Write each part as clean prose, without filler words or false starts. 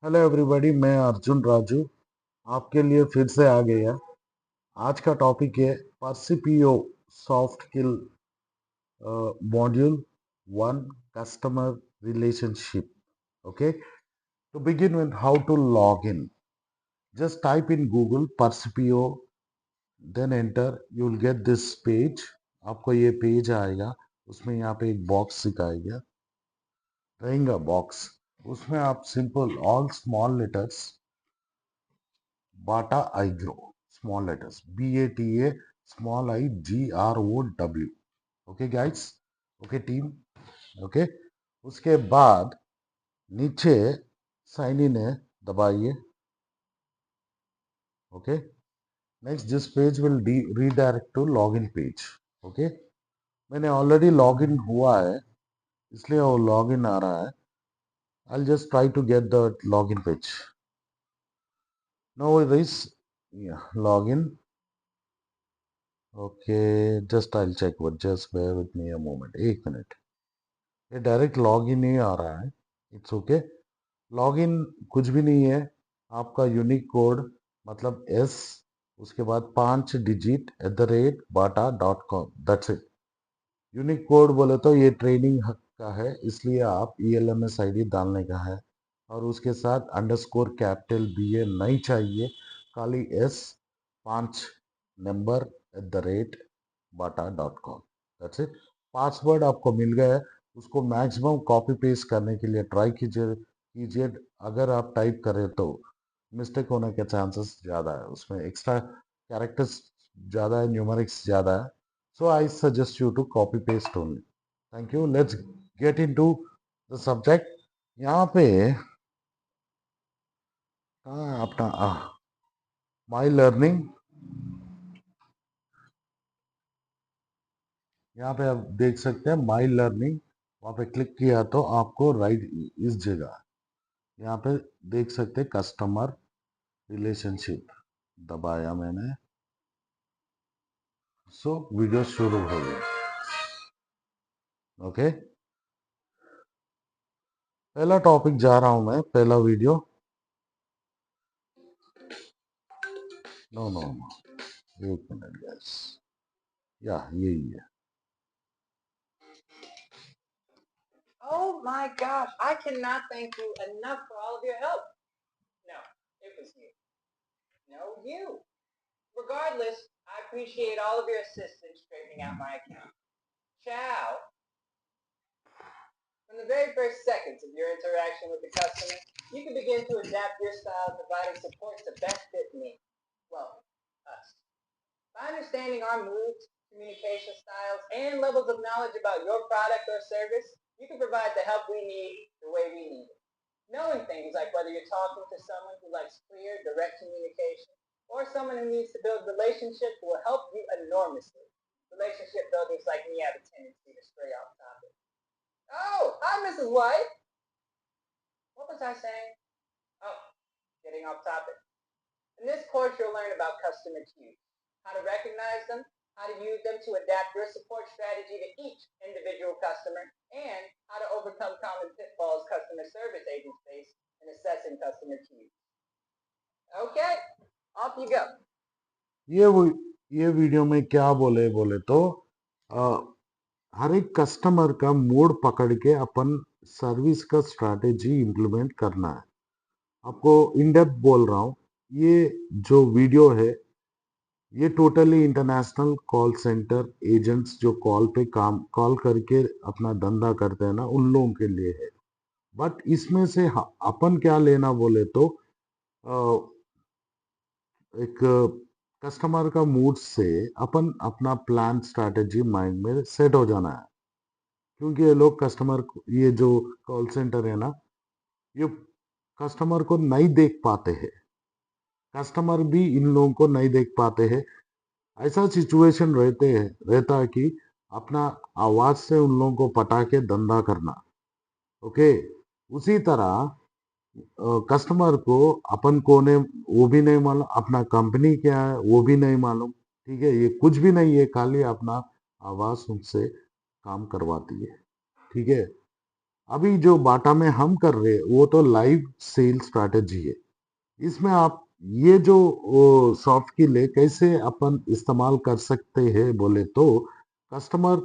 Hello everybody, मैं अर्जुन राजू आपके लिए फिर से आ गया। आज का टॉपिक है Percipio soft skill module one, customer relationship. Okay, to begin with, how to log in. Just type in Google Percipio, then enter. You will get this page. आपको ये पेज आएगा, उसमें यहाँ पे एक बॉक्स दिखाएगा, रहेगा बॉक्स। उसमें आप simple all small letters Bata iGrow, small letters, BATA, small I GROW. Okay guys, okay team, okay. उसके बाद नीचे साइन इन है, दबाइए। Okay, next this page will redirect to login page. Okay, मैंने ऑलरेडी लॉगिन हुआ है, इसलिए वो लॉगिन आ रहा है। I'll just try to get the login page. Now this, yeah, login. Okay, just I check, but just bear with me a moment, एक minute. ये direct login ही आ रहा है। इट्स ओके, लॉगिन कुछ भी नहीं है। आपका यूनिक कोड मतलब एस, उसके बाद 5 digit @bata.com, that's it. Unique code बोले तो ये ट्रेनिंग का है, इसलिए आप ELMS ID डालने का है, और उसके साथ अंडरस्कोर कैपिटल BA नहीं चाहिए, खाली S, 5 number @bata.com, that's it. Password आपको मिल गया है, उसको मैक्सिमम कॉपी पेस्ट करने के लिए ट्राई कीजिए। अगर आप टाइप करें तो मिस्टेक होने के चांसेस ज़्यादा है, उसमें एक्स्ट्रा कैरेक्टर्स ज़्यादा है, न्यूमेरिक्स ज़्यादा है। So I suggest you to copy paste only. Thank you. Let's get into the subject. यहाँ पे कहाँ है अपना माई लर्निंग। यहाँ पे आप देख सकते हैं माई लर्निंग, वहाँ पे क्लिक किया तो आपको राइट इस जगह यहाँ पे देख सकते हैं कस्टमर रिलेशनशिप, दबाया मैंने। सो वीडियो शुरू हो गया। ओके, पहला टॉपिक जा रहा हूं मैं, पहला वीडियो। नो नो नो, एक मिनट गैस, या यही है। Oh my gosh, I cannot thank you enough for all of your help. No, it was you. No, you. Regardless, I appreciate all of your assistance straightening out my account. Ciao. From the very first seconds of your interaction with the customer, you can begin to adapt your style, providing support to best fit me. Well, us. By understanding our moods, communication styles, and levels of knowledge about your product or service, you can provide the help we need the way we need it. Knowing things like whether you're talking to someone who likes clear, direct communication or someone who needs to build relationships will help you enormously. Relationship builders like me have a tendency to stray off topic. Oh, hi, Mrs. White. What was I saying? Oh, getting off topic. In this course, you'll learn about customer cues, how to recognize them, how to use them to adapt your support strategy to each individual customer, and how to overcome common pitfalls customer service agents face in assessing customer cues. Okay, off you go. ये वो ये video में क्या बोले बोले तो हर एक customer का मूड पकड़ के अपन सर्विस का स्ट्रैटेजी इम्प्लीमेंट करना है। आपको इन डेप्थ बोल रहा हूँ, ये जो वीडियो है ये totally international call centre agents जो कॉल करके अपना धंधा करते हैं ना, उन लोगों के लिए है। बट इसमें से अपन क्या लेना बोले तो एक कस्टमर का मूड से अपन अपना प्लान स्ट्रैटेजी माइंड में सेट हो जाना है। क्योंकि ये लोग ये जो कॉल सेंटर है ना, ये कस्टमर को नहीं देख पाते हैं, कस्टमर भी इन लोगों को नहीं देख पाते हैं। ऐसा सिचुएशन रहता है कि अपना आवाज से उन लोगों को पटा के धंधा करना। ओके, उसी तरह कस्टमर को अपन को ने वो भी नहीं मालूम, अपना कंपनी क्या है वो भी नहीं मालूम। ठीक है, ये कुछ भी नहीं है, खाली अपना आवाज उनसे काम करवाती है। ठीक है, अभी जो बाटा में हम कर रहे हैं वो तो लाइव सेल स्ट्रैटेजी है। इसमें आप ये जो सॉफ्ट स्किल है कैसे अपन इस्तेमाल कर सकते हैं बोले तो कस्टमर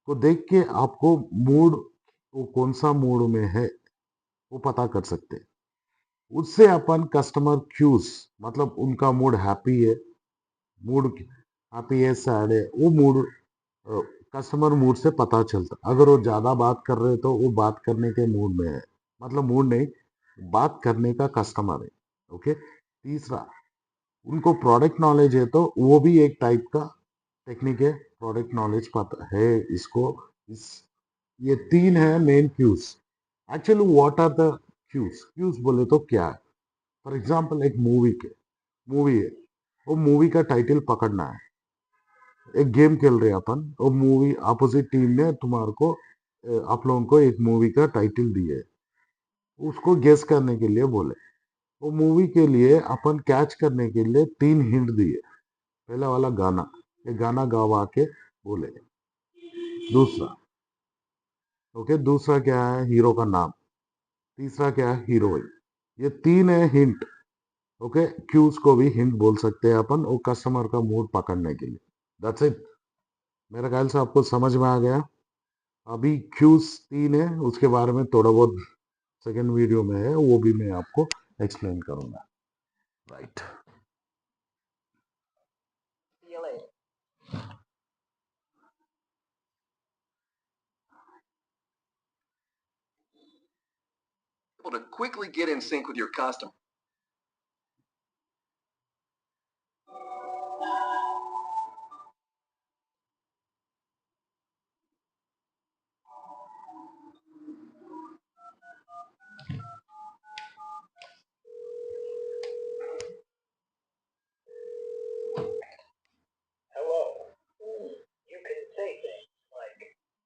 को देख के आपको मूड, वो कौन सा मूड में है वो पता कर सकते हैं। उससे अपन कस्टमर क्यूज, मतलब उनका मूड हैप्पी है, मूड हैप्पी है, सैड है, वो मूड कस्टमर मूड से पता चलता। अगर वो ज्यादा बात कर रहे तो वो बात करने के मूड में है, मतलब मूड नहीं, बात करने का कस्टमर है। ओके। तीसरा, उनको प्रोडक्ट नॉलेज है तो वो भी एक टाइप का टेक्निक है, प्रोडक्ट नॉलेज पता है इसको। इस ये तीन है main cues. Actually what are the cues? Cues बोले तो क्या है? फॉर एग्जाम्पल एक मूवी है, वो मूवी का टाइटल पकड़ना है। एक गेम खेल रहे हैं अपन, वो मूवी अपोजिट टीम ने तुम्हारे को आप लोगों को एक मूवी का टाइटल दिए है, उसको गेस करने के लिए बोले। वो मूवी के लिए अपन कैच करने के लिए तीन हिंट दिए। पहला वाला गाना, ये गाना गवा के बोले। दूसरा, ओके, दूसरा क्या है? हीरो का नाम। तीसरा क्या है? हीरोइन। ये तीन है हिंट। ओके, क्यूज को भी हिंट बोल सकते हैं अपन, वो कस्टमर का मूड पकड़ने के लिए। That's it. मेरे ख्याल से आपको समझ में आ गया। अभी क्यूज तीन है, उसके बारे में थोड़ा बहुत सेकंड वीडियो में है, वो भी मैं आपको एक्सप्लेन करूंगा। Right. See you later. To quickly get in sync with your customer. Hello. You can say things like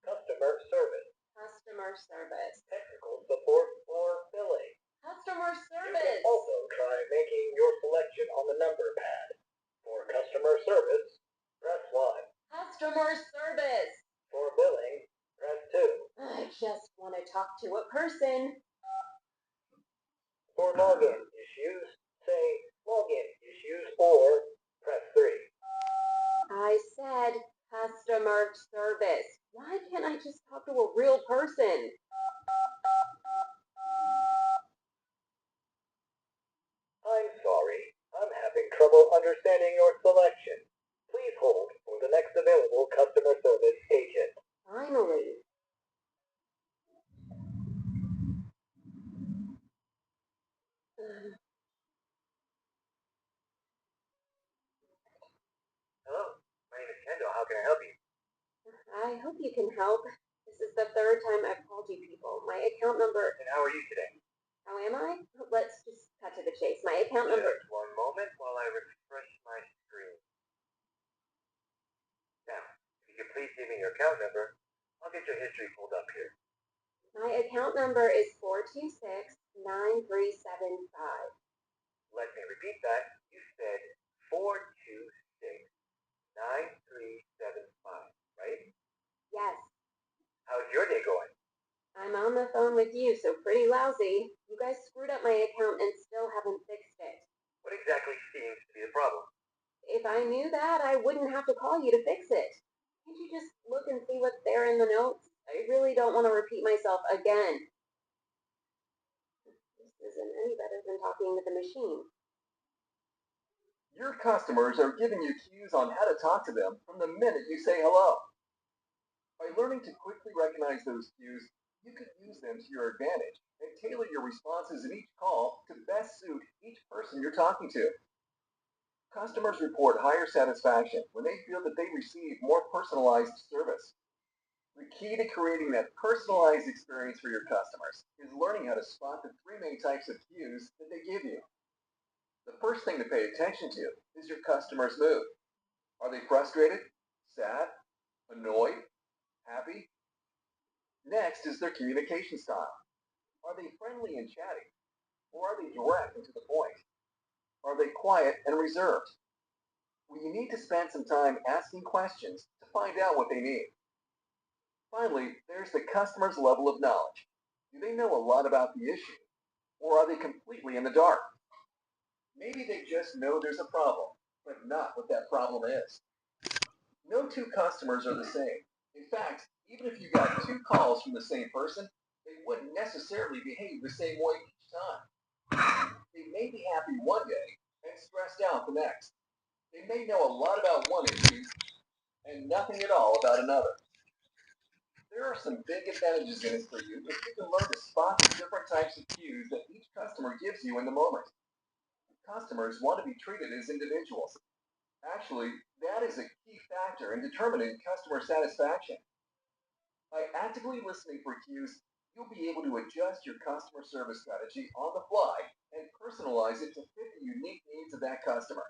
customer service, technical support, or billing. Customer You can service. also try making your selection on the number pad. For customer service, press 1. Customer service. For billing, press 2. I just want to talk to a person. For login issues, say login issues or press 3. I said customer service. Why can't I just talk to a real person? I'm sorry, I'm having trouble understanding your selection. Please hold for the next available customer service agent. Finally. Hello, my name is Kendo. How can I help you? I hope you can help. This is the third time I've called you people. My account number. And how are you today? How am I? Let's just cut to the chase. My account number. Just one moment while I refresh my screen. Now, if you could please give me your account number, I'll get your history pulled up here. My account number is 426-9375. Let me repeat that. You said 426-9375, right? Yes. How's your day going? I'm on the phone with you, so pretty lousy. You guys screwed up my account and still haven't fixed it. What exactly seems to be the problem? If I knew that, I wouldn't have to call you to fix it. Can't you just look and see what's there in the notes? I really don't want to repeat myself again. This isn't any better than talking with a machine. Your customers are giving you cues on how to talk to them from the minute you say hello. By learning to quickly recognize those cues, you can use them to your advantage and tailor your responses in each call to best suit each person you're talking to. Customers report higher satisfaction when they feel that they receive more personalized service. The key to creating that personalized experience for your customers is learning how to spot the three main types of cues that they give you. The first thing to pay attention to is your customer's mood. Are they frustrated, sad, annoyed, happy? Next is their communication style. Are they friendly and chatty? Or are they direct and to the point? Are they quiet and reserved? Well, you need to spend some time asking questions to find out what they need. Finally, there's the customer's level of knowledge. Do they know a lot about the issue, or are they completely in the dark? Maybe they just know there's a problem, but not what that problem is. No two customers are the same. In fact, even if you got two calls from the same person, they wouldn't necessarily behave the same way each time. They may be happy one day and stressed out the next. They may know a lot about one issue and nothing at all about another. There are some big advantages in it for you if you can learn to spot the different types of cues that each customer gives you in the moment. Customers want to be treated as individuals. Actually, that is a key factor in determining customer satisfaction. By actively listening for cues, you'll be able to adjust your customer service strategy on the fly and personalize it to fit the unique needs of that customer.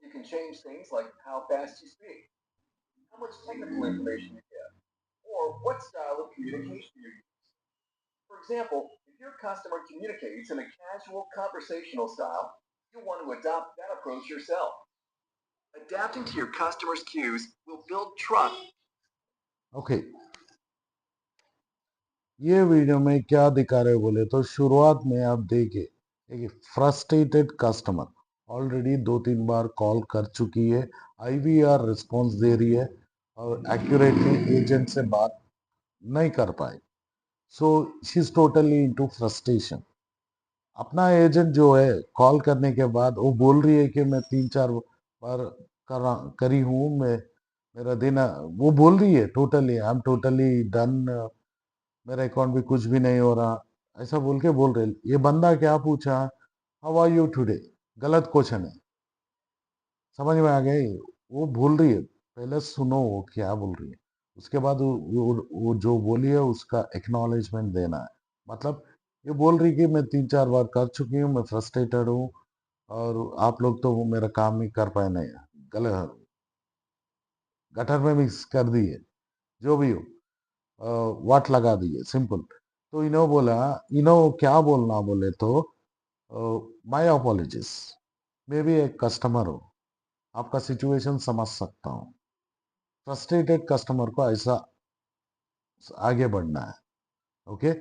You can change things like how fast you speak, how much technical information you give, or what style of communication you use. For example, if your customer communicates in a casual conversational style, you'll want to adopt that approach yourself. Adapting to your customers' cues will build trust. Okay, ये video में क्या दिखा रहे बोले तो शुरुआत में आप देखिए एक फ्रस्ट्रेटेड कस्टमर ऑलरेडी 2-3 बार कॉल कर चुकी है, आईवीआर रिस्पॉन्स दे रही है और एक्यूरेटली एजेंट से बात नहीं कर पाए, so she is totally into frustration. अपना एजेंट जो है कॉल करने के बाद वो बोल रही है कि मैं 3-4 बार करी हूँ, मैं मेरा दिन वो बोल रही है totally I am totally done, मेरे अकाउंट में कुछ भी नहीं हो रहा, ऐसा बोल रहे। ये बंदा क्या पूछा, हाउ आर यू टुडे, गलत क्वेश्चन है, समझ में आ गई। वो बोल रही है, पहले सुनो वो क्या बोल रही है, उसके बाद वो जो बोली है उसका एक्नॉलेजमेंट देना है। मतलब ये बोल रही कि मैं 3-4 बार कर चुकी हूँ, मैं फ्रस्ट्रेटेड हूँ और आप लोग तो मेरा काम नहीं कर पाए, नहीं गलत गटर में मिक्स कर दिए, जो भी हो वाट लगा दिए, सिंपल। तो इन्हों बोला, इन्हों क्या बोलना बोले तो माय अपोलॉजिस, मैं भी एक कस्टमर हूँ, आपका सिचुएशन समझ सकता हूँ। फ्रस्ट्रेटेड कस्टमर को ऐसा आगे बढ़ना है, ओके।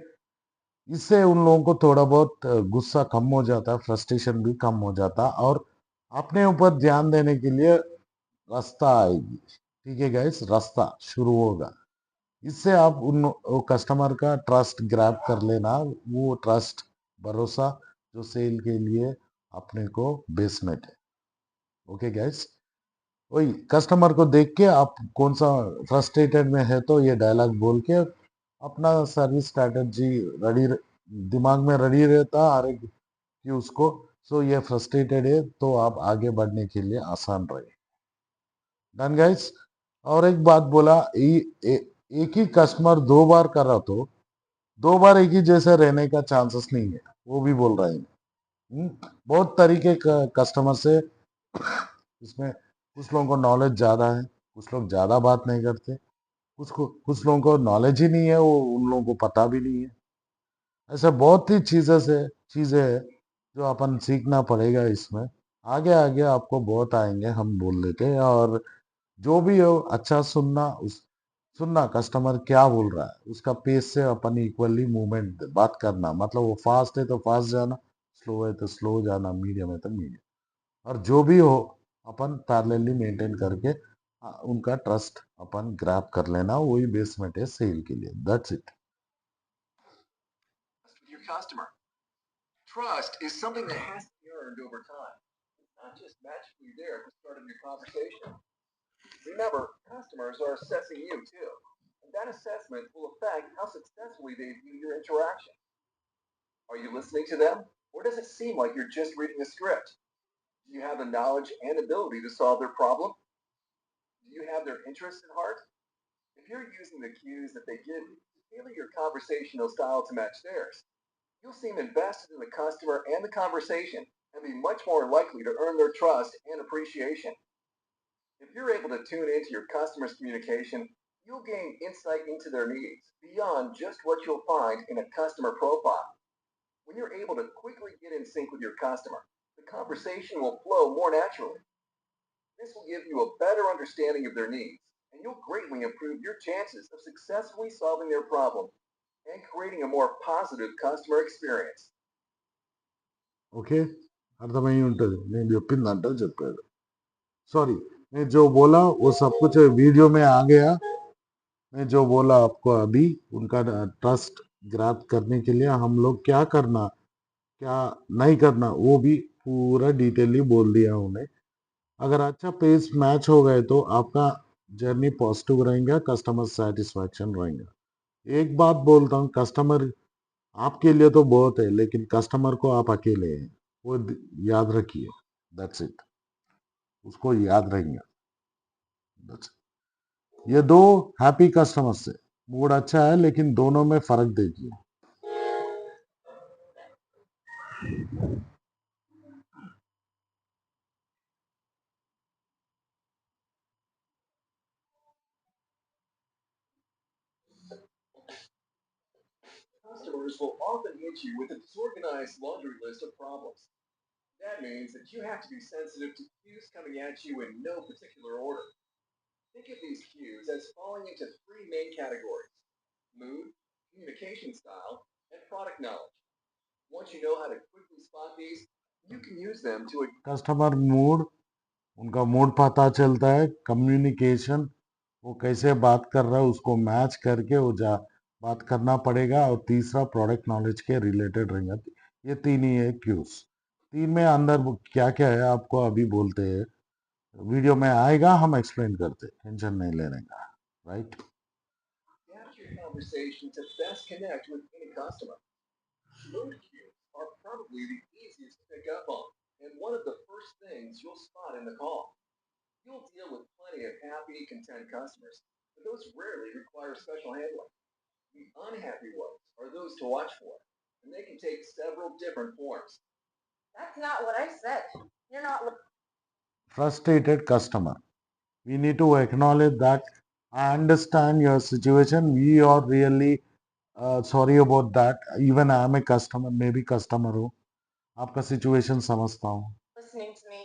इससे उन लोगों को थोड़ा बहुत गुस्सा कम हो जाता है, फ्रस्ट्रेशन भी कम हो जाता है और अपने ऊपर ध्यान देने के लिए रास्ता आएगी। ठीक है गाइस, रास्ता शुरू होगा। इससे आप उन कस्टमर का ट्रस्ट ग्रैब कर लेना, वो ट्रस्ट भरोसा जो सेल के लिए अपने को बेसमेंट है। ओके गाइस, वही कस्टमर को देख के आप कौन सा फ्रस्ट्रेटेड में है तो ये डायलॉग बोल के अपना सर्विस स्ट्रैटेजी रेडी, दिमाग में रेडी रहता हर एक कि उसको, सो ये फ्रस्ट्रेटेड है तो आप आगे बढ़ने के लिए आसान रहे। Done guys. और एक बात बोला, एक ही कस्टमर 2 बार कर रहा तो 2 बार एक ही जैसे रहने का चांसेस नहीं है, वो भी बोल रहा है। बहुत तरीके का कस्टमर से, इसमें कुछ लोगों को नॉलेज ज़्यादा है, कुछ लोग ज़्यादा बात नहीं करते, कुछ लोगों को नॉलेज ही नहीं है, वो उन लोगों को पता भी नहीं है। ऐसे बहुत ही चीज़ें है जो अपन सीखना पड़ेगा इसमें। आगे आगे आपको बहुत आएंगे, हम बोल देते हैं। और जो भी हो अच्छा सुनना कस्टमर क्या बोल रहा है, उसका पेस से अपन इक्वली मूवमेंट बात करना, मतलब वो फास्ट है तो फास्ट जाना, स्लो है तो स्लो जाना, मीडियम है तो मीडियम, और जो भी हो अपन पैरेलली मेंटेन करके उनका ट्रस्ट अपन ग्रैब कर लेना, वही बेसमेंट है सेल के लिए। That's it. With your customer. Trust is something that has to be earned over time. It's not just magically there at the start of your conversation. Remember, customers are assessing you too, and that assessment will affect how successfully they view your interaction. Are you listening to them, or does it seem like you're just reading a script? Do you have the knowledge and ability to solve their problem? Do you have their interests at heart? If you're using the cues that they give you to tailor your conversational style to match theirs, you'll seem invested in the customer and the conversation and be much more likely to earn their trust and appreciation. If you're able to tune into your customers' communication, you'll gain insight into their needs beyond just what you'll find in a customer profile. When you're able to quickly get in sync with your customer, the conversation will flow more naturally. This will give you a better understanding of their needs, and you'll greatly improve your chances of successfully solving their problem and creating a more positive customer experience. Okay, అర్థమై ఉంటుంది నేను చెప్పిందంటే చెప్పాడు. Sorry, मैं जो बोला वो सब कुछ वीडियो में आ गया. मैं जो बोला आपको अभी, उनका ट्रस्ट ग्रैब करने के लिए हम लोग क्या करना क्या नहीं करना वो भी पूरा डिटेली बोल दिया उन्हें. अगर अच्छा पेज मैच हो गए तो आपका जर्नी पॉजिटिव रहेगा, कस्टमर सेटिस्फैक्शन रहेगा. एक बात बोलता हूँ, कस्टमर आपके लिए तो बहुत है, लेकिन कस्टमर को आप अकेले हैं, वो याद रखिए. दैट्स इट, उसको याद रहेंगे. That's it. ये दो हैप्पी कस्टमर से मूड अच्छा है, लेकिन दोनों में फर्क देखिए. Customers will often hit you with a disorganized laundry list of problems. That means that you have to be sensitive to cues coming at you in no particular order. Think of these cues as falling into three main categories: mood, communication style, and product knowledge. Once you know how to quickly spot these, you can use them to customer mood, उनका mood पता चलता है. Communication, वो कैसे बात कर रहा है उसको मैच करके वो जा बात करना पड़ेगा. और तीसरा प्रोडक्ट नॉलेज के रिलेटेड रहेगा. ये तीन ही है क्यूज. तीन में अंदर क्या क्या है आपको अभी बोलते हैं, वीडियो में आएगा, हम एक्सप्लेन करते, टेंशन नहीं लेने का. Right. adapt your conversation to best connect with any customer. Mood cues are probably the easiest to pick up on, and one of the first things you'll spot in the call. You'll deal with plenty of happy, content customers, but those rarely require special handling. The unhappy ones are those to watch for, and they can take several different forms. That's not what I said. You're not. Frustrated customer, we need to acknowledge that I understand your situation, we are really sorry about that. Even I am a customer, मैं भी customer हूँ, आपका situation समझता हूँ. Listening to me.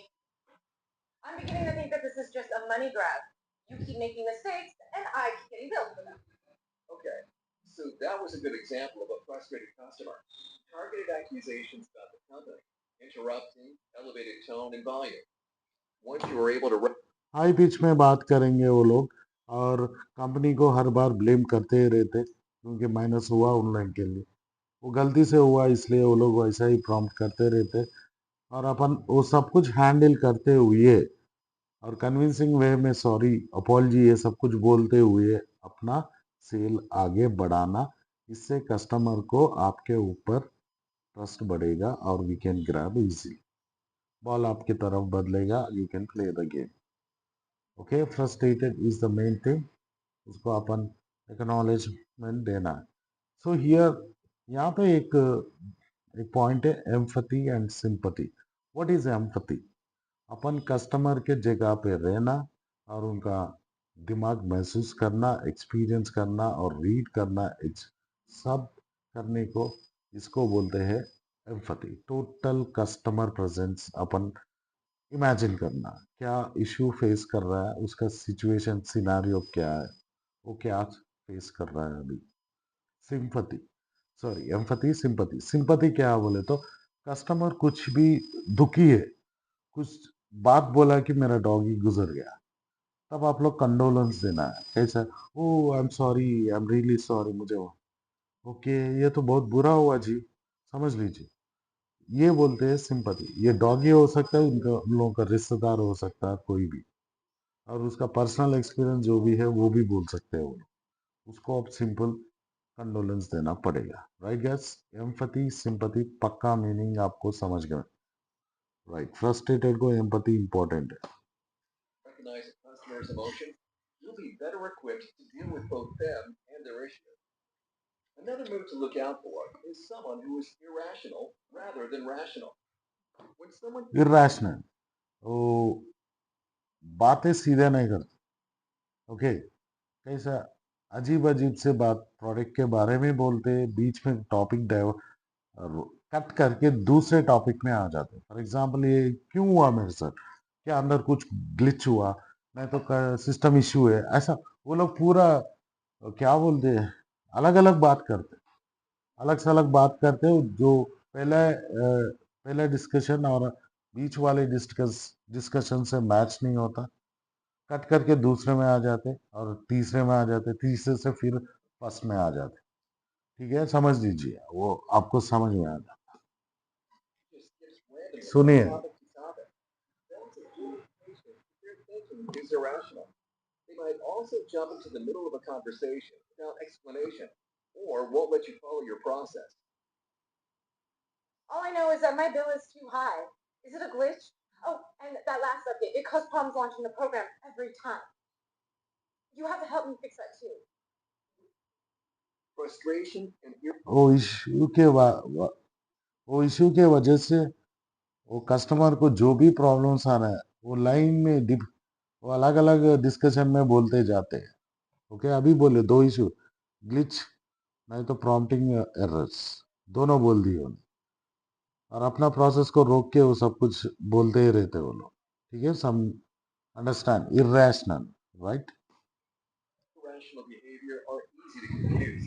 I'm beginning to think that this is just a money grab. You keep making mistakes, and I keep getting billed for them. Okay, so that was a good example of a frustrated customer. Targeted accusations about the company, interrupting, elevated tone and volume. Once you are able to high pitch में बात करेंगे वो लोग, और company को हर बार blame करते ही रहते, क्योंकि माइनस हुआ ऑनलाइन के लिए, वो गलती से हुआ इसलिए वो लोग वैसा ही प्रॉम्प्ट करते रहते. और अपन वो सब कुछ हैंडल करते हुए और कन्विंसिंग वे में सॉरी, अपॉलजी, ये सब कुछ बोलते हुए अपना सेल आगे बढ़ाना. इससे कस्टमर को आपके ऊपर ट्रस्ट बढ़ेगा और we can grab easily. Ball आपकी तरफ बदलेगा, you can play the game. Okay, frustrated is the main thing, उसको अपन एक्नॉलेजमेंट देना है. सो हियर, यहाँ पे एक पॉइंट है, empathy and sympathy. What is empathy? Upon customer के जगह पे रहना और उनका दिमाग महसूस करना, एक्सपीरियंस करना और रीड करना, सब करने को, इसको बोलते हैं एम्पैथी. टोटल कस्टमर प्रेजेंस, अपन इमेजिन करना क्या इशू फेस कर रहा है, उसका सिचुएशन सिनेरियो क्या है, वो क्या फेस कर रहा है अभी. Sympathy, sorry, empathy, sympathy. Sympathy क्या बोले तो, कस्टमर कुछ भी दुखी है, कुछ बात बोला कि मेरा डॉगी गुजर गया, तब आप लोग कंडोलेंस देना है. कैसा, oh I am sorry, I am really sorry, मुझे ओके, ये तो बहुत बुरा हुआ जी, समझ लीजिए. ये बोलते हैं सिंपैथी. ये डॉगी हो सकता है, उनका, उन लोगों का रिश्तेदार हो सकता है, कोई भी, और उसका पर्सनल एक्सपीरियंस जो भी है वो भी बोल सकते हैं वो लोग. उसको अब सिंपल कंडोलेंस देना पड़ेगा. राइट गैस, एम्पैथी सिंपैथी पक्का मीनिंग आपको समझ गए. राइट, फ्रस्ट्रेटेड को एम्पैथी इंपॉर्टेंट है. recognize a customer's emotions, you'll be better equipped to deal with both them and their issue. Another move to look out for is someone who is irrational rather than rational. When someone irrational, वो बातें सीधे नहीं करते. Okay, कैसा अजीब अजीब से बात प्रोडक्ट के बारे में बोलते, बीच में टॉपिक कट करके दूसरे टॉपिक में आ जाते. फॉर एग्जांपल, ये क्यों हुआ मेरे साथ, क्या अंदर कुछ ग्लिच हुआ, नहीं तो सिस्टम इश्यू है, ऐसा वो लोग पूरा क्या बोलते हैं, अलग अलग बात करते. अलग से अलग बात करते हो, जो पहले डिस्कशन और बीच वाले डिस्कशन से मैच नहीं होता, कट करके दूसरे में आ जाते और तीसरे में आ जाते, तीसरे से फिर फर्स्ट में आ जाते। ठीक है, समझ लीजिए, वो आपको समझ में आ जाता। Just skips randomly from सुनिए, topic to topic. That's a communication. Their thinking is irrational. They might also jump into the middle of a conversation without explanation, or won't let you follow your process. All I know is that my bill is too high. Is it a glitch? Oh, and that last update, it caused problems launching the program every time. You have to help me fix that too. Frustration and वो issue के वो issue के वजह से वो customer को जो भी प्रॉब्लम्स आ रहा है, वो लाइन में वो अलग अलग डिस्कशन में बोलते जाते हैं। ओके, अभी बोले दो इशू, ग्लिच नहीं तो प्रॉम्प्टिंग एरर्स, दोनों बोल दिए उन्होंने, और अपना प्रोसेस को रोक के वो सब कुछ बोलते ही रहते वो लोग। ठीक है, some understand, irrational, right? irrational behavior are easy to confuse.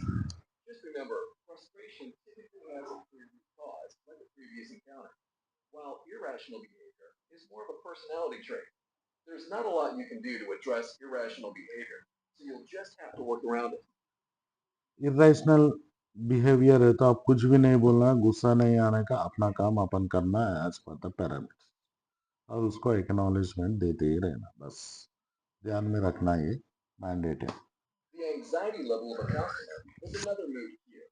Just remember, frustration typically has a clear root cause, like the previous encounter, while irrational behavior is more of a personality trait. There's not a lot you can do to address irrational behavior, so you'll just have to work around it. Irrational behaviour है तो आप कुछ भी नहीं बोलना, गुस्सा नहीं आने का, अपना काम अपन करना है एज पर द पैरामीटर्स, और उसको एक्नॉलेजमेंट देते ही रहना, बस ध्यान में रखना, ये मैंडेट है। The anxiety level of a customer is another mood cue.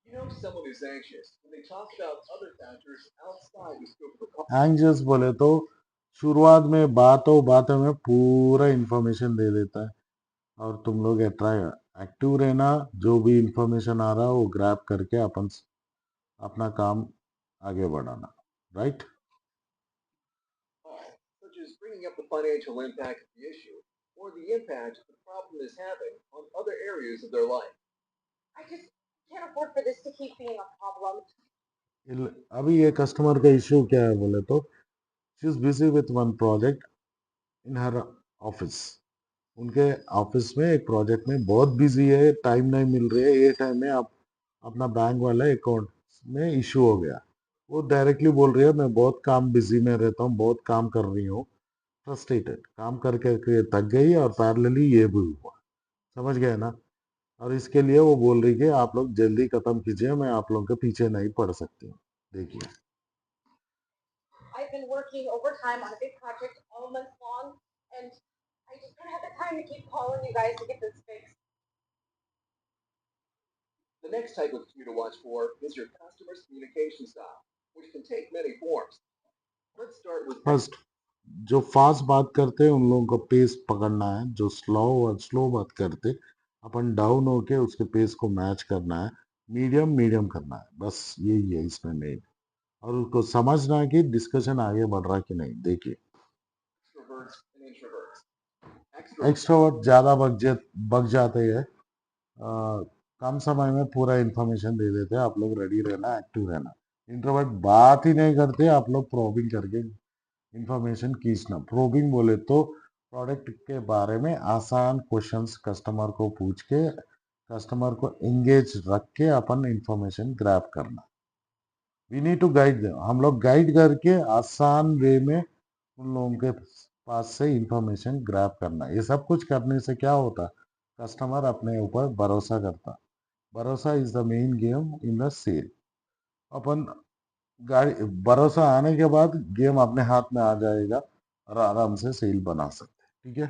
You know someone is anxious when they talk about other factors outside the scope of the call. Anxious बोले तो शुरुआत में बातों में पूरा इंफॉर्मेशन दे देता है, और तुम लोग एक्टिव रहना, जो भी इंफॉर्मेशन आ रहा है वो ग्रैब करके अपन अपना काम आगे बढ़ाना, right? Such as bringing up the financial impact of the issue or the impact the problem is having on other areas of their life. I just can't afford for this to keep being a problem. अभी ये customer का issue क्या है बोले तो, she is busy with one project in her office. उनके office में एक प्रोजेक्ट में बहुत बिजी है, टाइम नहीं मिल रही है, ये टाइम में आप अपना बैंक वाला अकाउंट में इशू हो गया। वो डायरेक्टली बोल रही है मैं बहुत काम बिजी में रहता हूँ, बहुत काम कर रही हूँ, फ्रस्ट्रेटेड, काम करके करके थक गई, और पैरेलली ये भी हुआ, समझ गए ना? और इसके लिए वो बोल रही कि आप लोग जल्दी खत्म कीजिए, मैं आप लोगों के पीछे नहीं पड़ सकती हूँ। देखिए, I've been working overtime on a big project all month long, and I just don't have the time to keep calling you guys to get this fixed. The next type of cue to watch for is your customer's communication style, which can take many forms. Let's start with first, जो fast बात करते हैं उन लोगों का pace पकड़ना है, जो स्लो बात करते अपन डाउन होके उसके पेस को मैच करना है, मीडियम मीडियम करना है, बस यही है इसमें मेन। और उसको समझना है कि डिस्कशन आगे बढ़ रहा है कि नहीं। देखिए, extroverts and introverts. Extroverts extrovert ज्यादा बग जाते हैं, कम समय में पूरा इंफॉर्मेशन दे देते हैं, आप लोग रेडी रहना, एक्टिव रहना। इंट्रोवर्ट बात ही नहीं करते, आप लोग प्रोबिंग करके इंफॉर्मेशन खींचना। प्रोबिंग बोले तो प्रोडक्ट के बारे में आसान क्वेश्चंस कस्टमर को पूछ के, कस्टमर को एंगेज रख के अपन इंफॉर्मेशन ग्रैब करना। We need to guide them, हम लोग गाइड करके आसान वे में उन लोगों के पास से इंफॉर्मेशन ग्रैब करना। ये सब कुछ करने से क्या होता, कस्टमर अपने ऊपर भरोसा करता। भरोसा is the main game in the sale. अपन गाड़ी भरोसा आने के बाद गेम अपने हाथ में आ जाएगा और आराम से सेल बना सकते हैं। ठीक है,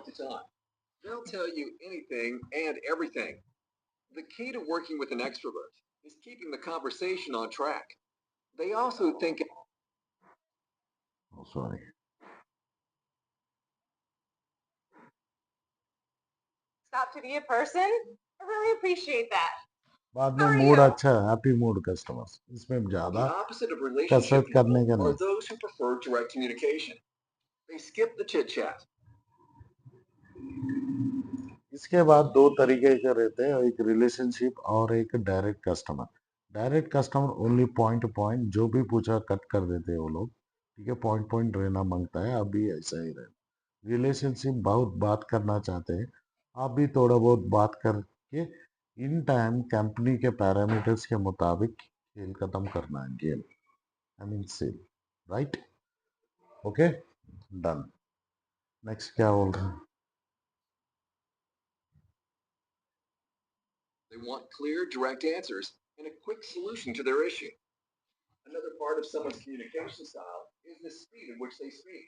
like to talk. They'll tell you anything and everything. The key to working with an extrovert is keeping the conversation on track. They also think sorry, Stop to be a person? I really appreciate that. बाद How में are mood you? अच्छा है, happy mood customers, इसमें the ज्यादा opposite of relationship कसरत करने people का are नहीं। those who prefer direct communication. They skip the chit chat. इसके बाद दो तरीके के रहते हैं, एक रिलेशनशिप और एक direct customer. Direct customer only point to point, जो भी पूछा कट कर देते हैं वो लोग। ठीक है, पॉइंट पॉइंट रहना मांगता है, अभी ऐसा ही रहे। रिलेशनशिप बहुत बात करना चाहते हैं, आप भी थोड़ा बहुत बात करके इन टाइम कंपनी के पैरामीटर्स के मुताबिक खेल खत्म करना है, game, I mean sale, right? Okay, done. Next क्या बोल रहे हैं? They want clear, direct answers and a quick solution to their issue. Another part of someone's communication style is the speed at which they speak.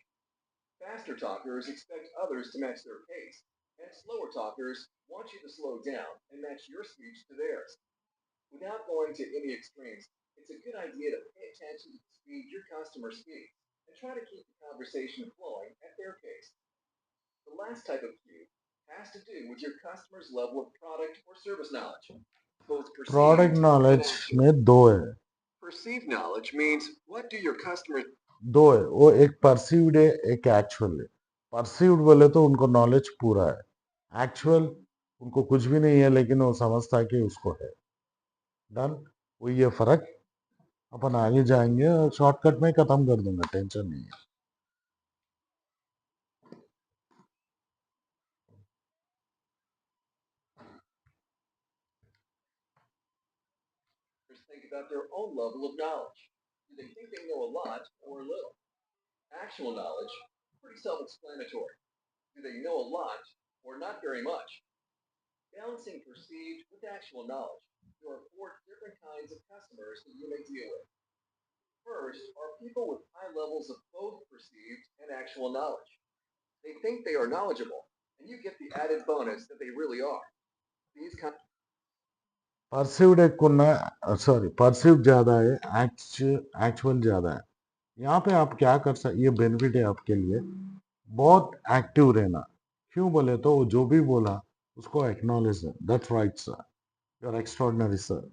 Faster talkers expect others to match their pace, and slower talkers want you to slow down and match your speech to theirs. Without going to any extremes, it's a good idea to pay attention to the speed your customer speaks and try to keep the conversation flowing at their pace. The last type of cue has to do with your customer's level of product or service knowledge, both product perceived and knowledge actual. में दो है, Perceived knowledge means what do your customers दो है, वो एक perceived है, एक actual है। परसीव्ड बोले तो उनको नॉलेज पूरा है, एक्चुअल उनको कुछ भी नहीं है लेकिन वो समझता है कि उसको है। डन, वो ये फर्क। अपन आगे जाएंगे, शॉर्टकट में खत्म कर दूंगा, टेंशन नहीं है। think about their own level of knowledge? Do they think they know a lot or a little? Actual knowledge, pretty self-explanatory. Do they know a lot or not very much? Balancing perceived with actual knowledge. There are four different kinds of customers that you may deal with. First are people with high levels of both perceived and actual knowledge. They think they are knowledgeable, and you get the added bonus that they really are. These kind perceived एक कुन्ना, sorry, perceived ज्यादा है, actual ज्यादा है। यहाँ पे आप क्या कर सकते, ये बेनिफिट है आपके लिए, बहुत एक्टिव रहना। क्यों बोले तो वो जो भी बोला उसको acknowledge, that's right sir, you are extraordinary sir,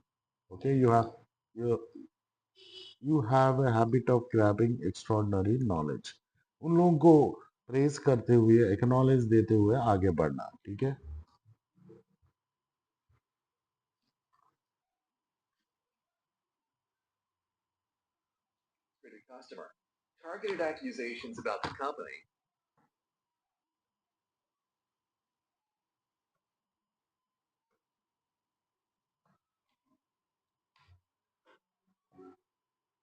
okay, you have a habit of grabbing extraordinary knowledge। उन लोगों को प्रेज करते हुए, एक्नॉलेज देते हुए आगे बढ़ना, ठीक है? customer. Targeted accusations about the company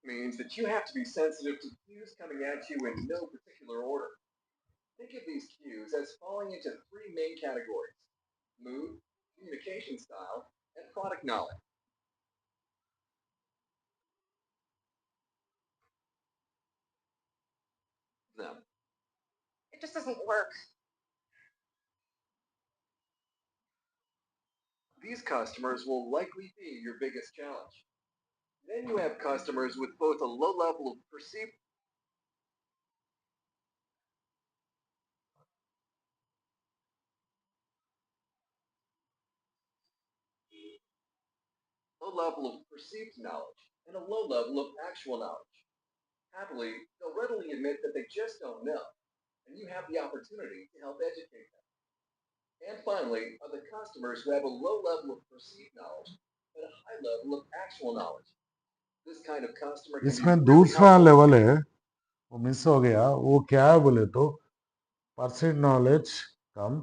means that you have to be sensitive to cues coming at you in no particular order. Think of these cues as falling into three main categories: mood, communication style, and product knowledge. Them. It just doesn't work. These customers will likely be your biggest challenge. Then you have customers with both a low level of perceived knowledge and a low level of actual knowledge. Happily, they'll readily admit that they just don't know, and you have the opportunity to help educate them. And finally, are the customers who have a low level of perceived knowledge but a high level of actual knowledge. This kind of customer can be इसमें really दूसरा helpful. Level है, वो miss हो गया। वो क्या है बोले तो, परसेंट नॉलेज कम,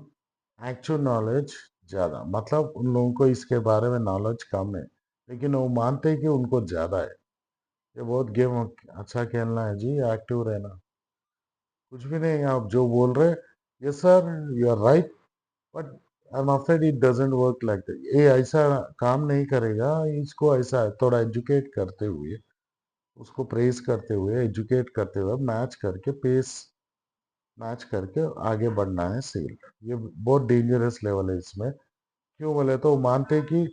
एक्चुअल नॉलेज ज्यादा। मतलब उन लोगों को इसके बारे में नॉलेज कम है लेकिन वो मानते हैं कि उनको ज्यादा है। ये बहुत गेम अच्छा खेलना है जी, एक्टिव रहना, कुछ भी नहीं। आप जो बोल रहे, yes sir, you are right, but I am afraid it doesn't work like that. ये ऐसा काम नहीं करेगा, इसको ऐसा है, थोड़ा एजुकेट करते हुए, उसको प्रेस करते हुए, एजुकेट करते हुए, मैच करके, पेस मैच करके आगे बढ़ना है सेल। ये बहुत डेंजरस लेवल है इसमें। क्यों बोले तो मानते हैं कि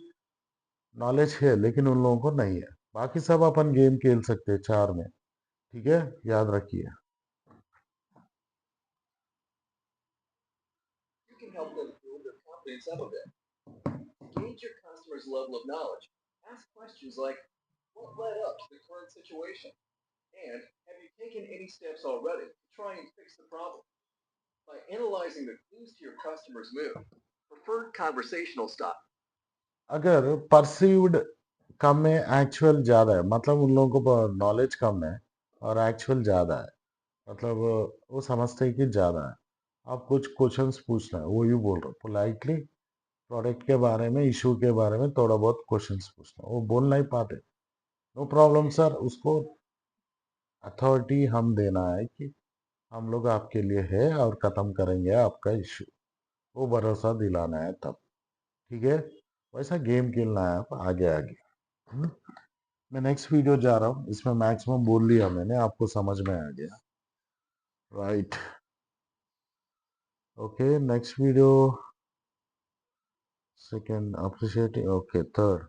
नॉलेज है लेकिन उन लोगों को नहीं है। बाकी सब अपन गेम खेल सकते हैं चार में, ठीक है, याद रखिए। You can help them build their confidence up a bit. Gauge your customer's level of knowledge. Ask questions like, what led up to the current situation? And have you taken any steps already to try and fix the problem? By analyzing the clues to your customer's mood, preferred conversational style, अगर perceived कम है, actual ज्यादा है, मतलब उन लोगों को knowledge कम है और एक्चुअल ज्यादा है, मतलब वो समझते हैं कि ज्यादा है। आप कुछ क्वेश्चंस पूछना है, वो यू बोल रहे हो पोलाइटली, प्रोडक्ट के बारे में, इशू के बारे में थोड़ा बहुत क्वेश्चंस पूछना, वो बोल नहीं पाते, नो प्रॉब्लम सर, उसको अथॉरिटी हम देना है कि हम लोग आपके लिए है और खत्म करेंगे आपका इशू, वो भरोसा दिलाना है तब, ठीक है। वैसा गेम खेलना है, आप आगे आगे। हम्म? मैं नेक्स्ट वीडियो जा रहा हूँ, इसमें मैक्सिमम बोल लिया मैंने, आपको समझ में आ गया, right. Okay, next video, second appreciating, okay third,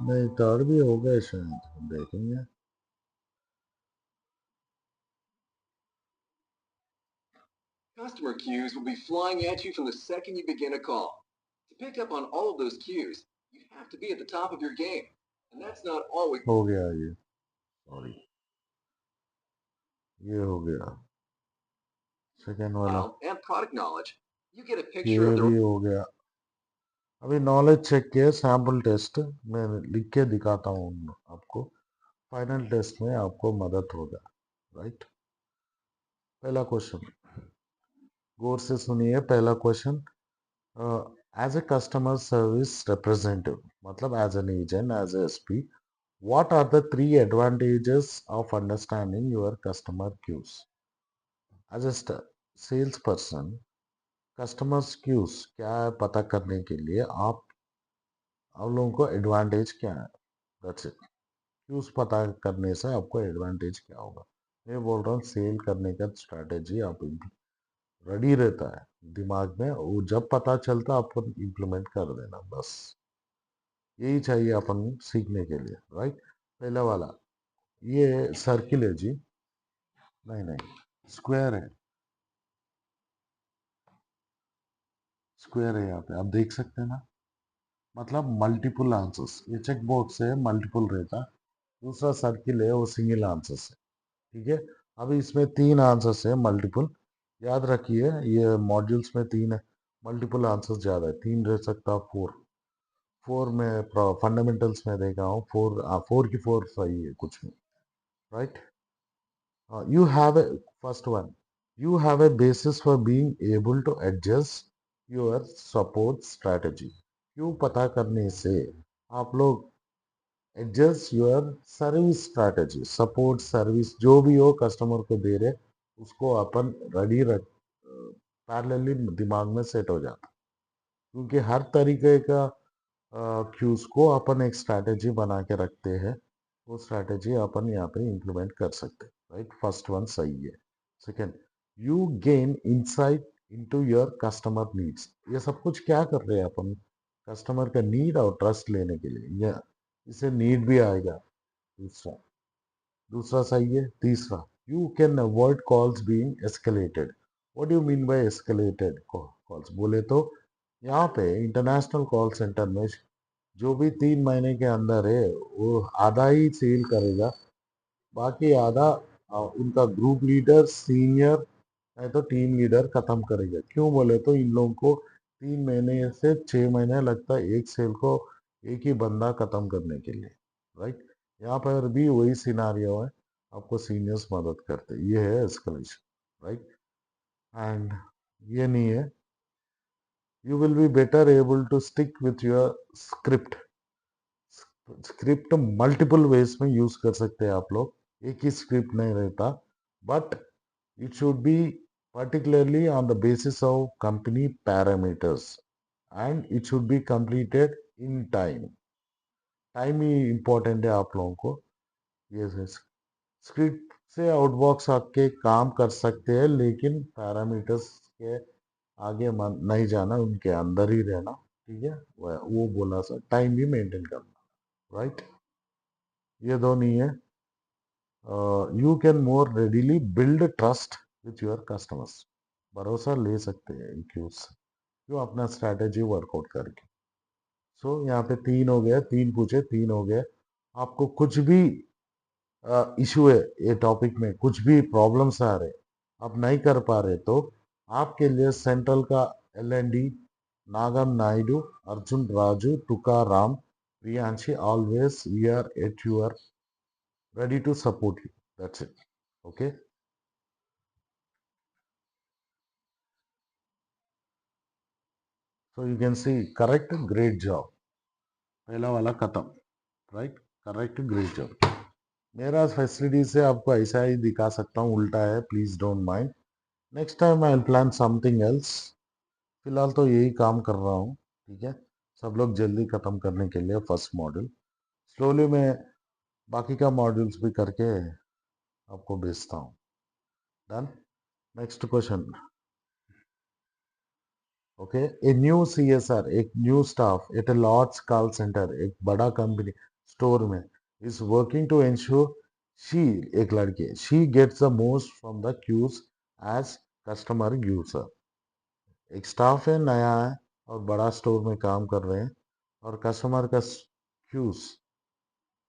नहीं थर्ड भी हो गए शायद, देखेंगे। Customer cues will be flying at you from the second you begin a call. To pick up on all of those cues, you have to be at the top of your game. And that's not always हो गया ये, sorry, ये हो गया second वाला, and product knowledge. You get a picture ये of the भी हो गया। अभी नॉलेज चेक के सैम्पल टेस्ट मैं लिख के दिखाता हूँ आपको, फाइनल टेस्ट में आपको मदद होगा, राइट। पहला क्वेश्चन गौर से सुनिए, पहला question, as a customer service representative, मतलब as an agent, as a SP, what are the three advantages of understanding your customer cues? As a salesperson, customers cues क्या है पता करने के लिए आप लोगों को एडवांटेज क्या है, दैट्स इट। क्यूज पता करने से आपको एडवांटेज क्या होगा, मैं बोल रहा हूँ सेल करने का स्ट्रैटेजी आप रेडी रहता है दिमाग में, वो जब पता चलता आपको इम्प्लीमेंट कर देना, बस यही चाहिए अपन सीखने के लिए, राइट। पहला वाला, ये सर्किल है जी, नहीं नहीं, स्क्वायर है, स्क्वायर है, यहाँ पे आप देख सकते हैं ना, मतलब मल्टीपल आंसर्स, ये चेक बॉक्स है मल्टीपल रहता, दूसरा सर्किल है वो सिंगल आंसर्स है, ठीक है। अभी इसमें तीन आंसर्स है मल्टीपल, याद रखिए ये मॉड्यूल्स में तीन है, मल्टीपल आंसर्स ज्यादा है, तीन रह सकता, फोर, फोर में फंडामेंटल्स में देखा हूँ, फोर फोर की फोर सही है कुछ में, right. You have a first one. You have a basis for being able to adjust your support strategy. क्यों पता करने से आप लोग adjust your service strategy, support service जो भी हो कस्टमर को दे रहे, उसको अपन रेडी रख, पैरेलली दिमाग में सेट हो जाता, क्योंकि हर तरीके का क्यूज को अपन एक स्ट्रैटेजी बना के रखते हैं, वो स्ट्रैटेजी अपन यहाँ पे इम्प्लीमेंट कर सकते हैं, राइट। फर्स्ट वन सही है। Second, you gain insight into your customer needs, ये सब कुछ क्या कर रहे हैं अपन, कस्टमर का नीड और ट्रस्ट लेने के लिए, या इसे नीड भी आएगा, दूसरा, दूसरा सही है। तीसरा, you can avoid calls being escalated, what do you mean by escalated calls, बोले तो यहाँ पे इंटरनेशनल कॉल सेंटर में जो भी 3 महीने के अंदर है वो आधा ही सेल करेगा, बाकी आधा उनका ग्रुप लीडर, सीनियर, नहीं तो टीम लीडर खत्म करेगा। क्यों बोले तो इन लोगों को 3 महीने से 6 महीने लगता है एक सेल को, एक ही बंदा खत्म करने के लिए, राइट। यहाँ पर भी वही सिनारियो है, आपको सीनियर्स मदद करते, ये है एस्केलेशन, राइट। एंड ये नहीं है, you will be better able to stick with your script, script multiple ways में यूज कर सकते हैं आप लोग, एक ही स्क्रिप्ट नहीं रहता, but it should be particularly on the basis of company parameters and it should be completed in time, time he important है आप लोगों को। ये स्क्रिप्ट से आउटबॉक्स आके काम कर सकते हैं, लेकिन पैरामीटर्स के आगे नहीं जाना, उनके अंदर ही रहना, ठीक है। वो बोला सर, टाइम भी मेंटेन करना, राइट। ये दो नहीं है, you can more readily build trust with your customers, भरोसा ले सकते हैं इन क्यूज से, क्यों, अपना स्ट्रैटेजी वर्कआउट करके। सो यहाँ पे तीन हो गया, तीन पूछे, तीन हो गया। आपको कुछ भी इशू है ये टॉपिक में, कुछ भी प्रॉब्लम्स आ रहे, आप नहीं कर पा रहे, तो आपके लिए सेंट्रल का LND, Nagam Naidu, Arjun Raju, Tukaram, Priyanshi, always we are at your ready to support you, that's it, okay। So you can see correct, great job. पहला वाला खत्म, राइट, करेक्ट, ग्रेट जॉब। मेरा फैसिलिटी से आपको ऐसा ही दिखा सकता हूँ, उल्टा है, please don't mind. Next time I will plan something else. फिलहाल तो यही काम कर रहा हूँ, ठीक है। सब लोग जल्दी खत्म करने के लिए फर्स्ट मॉड्यूल, स्लोली मैं बाकी का मॉड्यूल्स भी करके आपको भेजता हूँ। Done. Next question. Okay, a new CSR, एक new staff at a large call centre, एक बड़ा कंपनी स्टोर में, is working to ensure she, एक लड़की, she gets the most from the queues as customer user. एक staff है, नया है और बड़ा स्टोर में काम कर रहे हैं और कस्टमर का क्यूज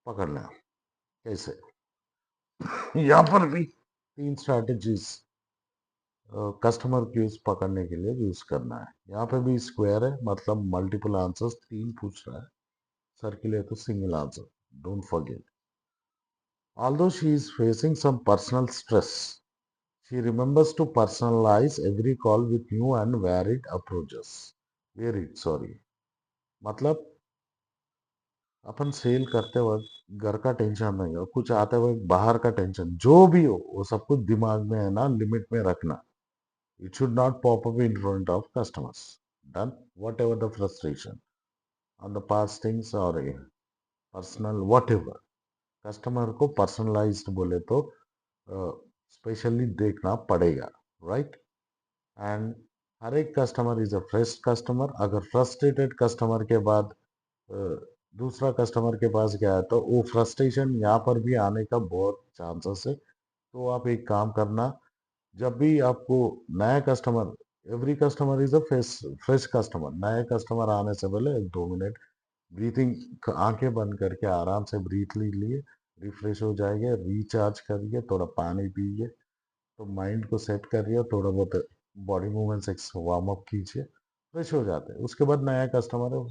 पकड़ना है। कैसे? यहाँ पर भी 3 स्ट्रैटेजीज कस्टमर क्यूज पकड़ने के लिए यूज करना है। यहाँ पे भी स्क्वायर है, मतलब मल्टीपल आंसर्स 3 पूछ रहा है, सर्किल है तो single answer, don't forget. Although she is facing some personal stress, she remembers to personalize every call with new and varied approaches. Varied, sorry. मतलब अपन सेल करते वक्त घर का टेंशन नहीं हो, कुछ आते वक्त बाहर का टेंशन जो भी हो, वो सब कुछ दिमाग में है ना, लिमिट में रखना। It should not pop up in front of customers. Done. Whatever the frustration on the past things or personal whatever. Customer को पर्सनलाइज्ड बोले तो स्पेशली देखना पड़ेगा, राइट। एंड हर एक customer is a fresh customer. अगर frustrated customer के बाद दूसरा कस्टमर के पास गया है तो वो फ्रस्ट्रेशन यहाँ पर भी आने का बहुत चांसेस है। तो आप एक काम करना, जब भी आपको नया customer, every customer is a fresh customer, नए कस्टमर आने से पहले 1-2 मिनट ब्रीथिंग, आंखें बंद करके आराम से ब्रीथ लीजिए, रिफ्रेश हो जाएंगे, रिचार्ज करिए, थोड़ा पानी पीजिए, तो माइंड को सेट करिए, थोड़ा बहुत बॉडी मूवमेंट्स एक वार्म अप कीजिए, फ्रेश हो जाते हैं। उसके बाद नया कस्टमर है,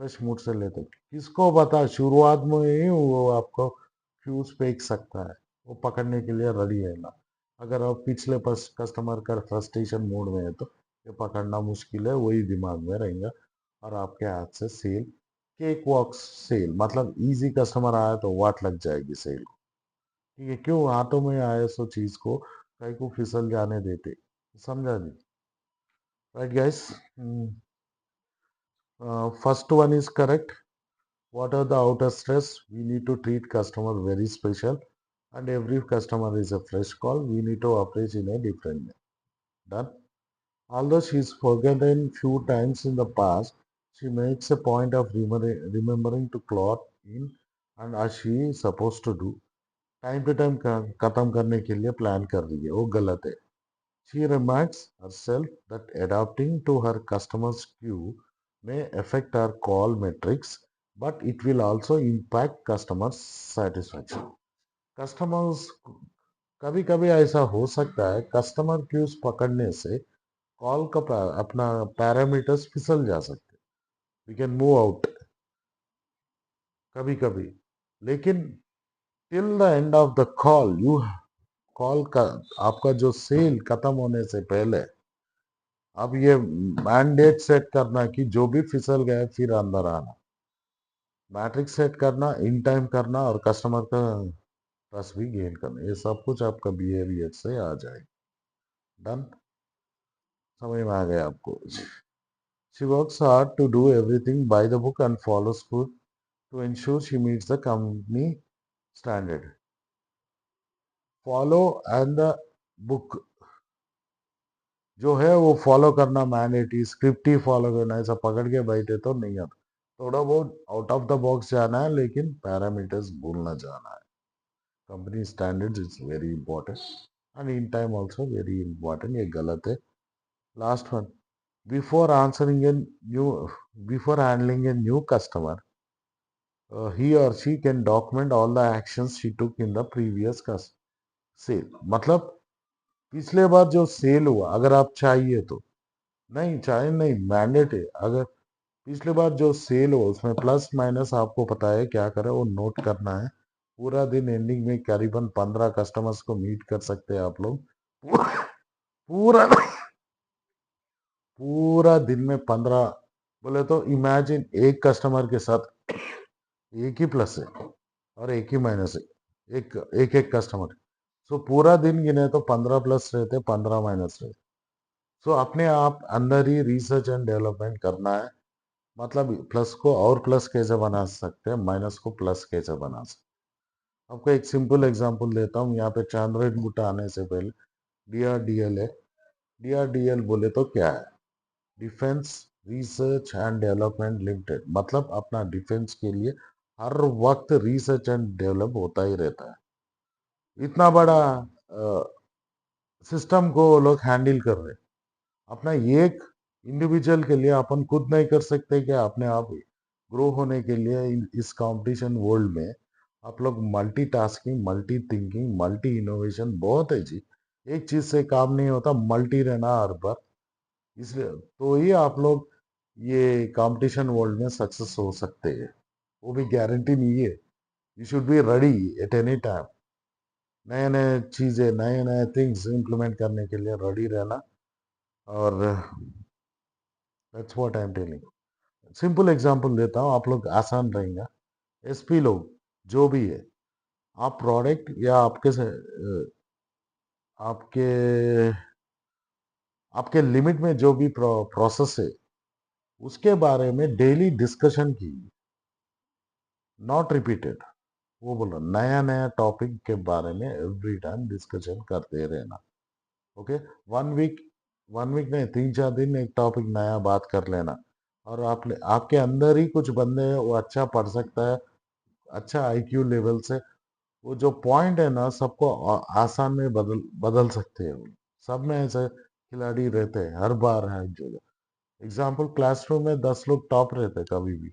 फ्रेश मूड से लेते हैं। किसको पता शुरुआत में ही वो आपको फ्यूज फेंक सकता है, वो पकड़ने के लिए रेडी है ना। अगर आप पिछले कस्टमर का फ्रस्ट्रेशन मूड में है तो ये पकड़ना मुश्किल है, वही दिमाग में रहेगा और आपके हाथ से सेल, केक वॉक सेल, मतलब इजी कस्टमर आया तो वाट लग जाएगी सेल को। ठीक है, क्यों हाथों में आए सो चीज को कहीं को फिसल जाने देते, समझा जी? Right guys, first one is correct. What are the outer stress? We need to treat customer very special, and every customer is a fresh call. We need to approach in a different way. Done. Although she's forgotten few times in the past, she makes a point of remembering to clock in and as she is supposed to do. Time to time खत्म करने के लिए plan कर रही है, वो गलत है। She reminds herself that adapting to her customers' queue may affect her call metrics, but it will also impact customer satisfaction. Customers, कभी कभी ऐसा हो सकता है कस्टमर क्यूज पकड़ने से कॉल का अपना पैरामीटर्स फिसल जा सकते, वी कैन मूव आउट कभी कभी, लेकिन till the end of the call, you call का आपका जो सेल खत्म होने से पहले अब ये मैंडेट सेट करना कि जो भी फिसल गए फिर अंदर आना, मैट्रिक्स सेट करना, इन टाइम करना और कस्टमर का ट्रस्ट भी गेन करना, ये सब कुछ आपका बिहेवियर से आ जाएगा। डन, समझ में आ गया आपको? She works hard to do everything by the book and follows through to ensure she meets the company standard. Follow and the book जो है वो फॉलो करना, मैंडेटरी स्क्रिप्ट ही फॉलो करना, ऐसा पकड़ के बैठे तो नहीं आता। थोड़ा बहुत आउट ऑफ द बॉक्स जाना है, लेकिन पैरामीटर्स भूलना जाना है। Company standards is very important and in time also very important, ये गलत है। Last one, before answering a new, before handling a new customer, he or she can document all the actions she took in the previous sale. मतलब पिछले बार जो cell हुआ, अगर आप चाहिए तो, नहीं चाहे नहीं, मैंडेट है, अगर पिछले बार जो सेल हो उसमें प्लस माइनस आपको पता है क्या करे, वो नोट करना है। पूरा दिन एंडिंग में करीबन 15 कस्टमर्स को मीट कर सकते हैं आप लोग। पूरा पूरा दिन में 15 बोले तो इमेजिन एक कस्टमर के साथ एक ही प्लस है और एक ही माइनस है, एक एक एक कस्टमर। सो पूरा दिन गिने तो 15 प्लस रहते, 15 माइनस रहते। सो अपने आप अंदर ही रिसर्च एंड डेवलपमेंट करना है, मतलब प्लस को और प्लस कैसे बना सकते हैं, माइनस को प्लस कैसे बना सकते हैं। आपको एक सिंपल एग्जांपल देता हूँ। यहाँ पे चांद्रयान बुट्टा आने से पहले डीआरडीएल है। डीआरडीएल बोले तो क्या है? Defence research and development limited. मतलब अपना डिफेंस के लिए हर वक्त रिसर्च एंड डेवलप होता ही रहता है। इतना बड़ा सिस्टम को वो लोग हैंडल कर रहे हैं। अपना एक इंडिविजुअल के लिए अपन खुद नहीं कर सकते क्या? अपने आप ग्रो होने के लिए इस कंपटीशन वर्ल्ड में आप लोग multitasking, multi thinking, multi innovation बहुत है जी। एक चीज से काम नहीं होता, मल्टी रहना हर बार। इसलिए तो ही आप लोग ये कंपटीशन वर्ल्ड में सक्सेस हो सकते हैं। वो भी गारंटी नहीं है। You should be ready eight any time. नए नए चीजें, नए नए थिंग्स इम्प्लीमेंट करने के लिए रेडी रहना। और that's what I am telling. Simple example देता हूँ, आप लोग आसान रहेगा। एसपी लोग जो भी है, आप प्रोडक्ट या आपके आपके लिमिट में जो भी प्रोसेस है उसके बारे में डेली डिस्कशन कीजिए, नॉट रिपीटेड। वो बोलो नया नया टॉपिक के बारे में एवरी टाइम डिस्कशन करते रहना। Okay, one week, one week नहीं, 3 4 दिन एक टॉपिक नया बात कर लेना। और आपके अंदर ही कुछ बंदे हैं, वो अच्छा पढ़ सकता है, अच्छा आईक्यू लेवल से। वो जो पॉइंट है ना, सबको आसान में बदल बदल सकते हैं वो। सब में ऐसे खिलाड़ी रहते हैं, हर बार है जो। एग्जाम्पल, क्लासरूम में 10 लोग टॉप रहते हैं कभी भी,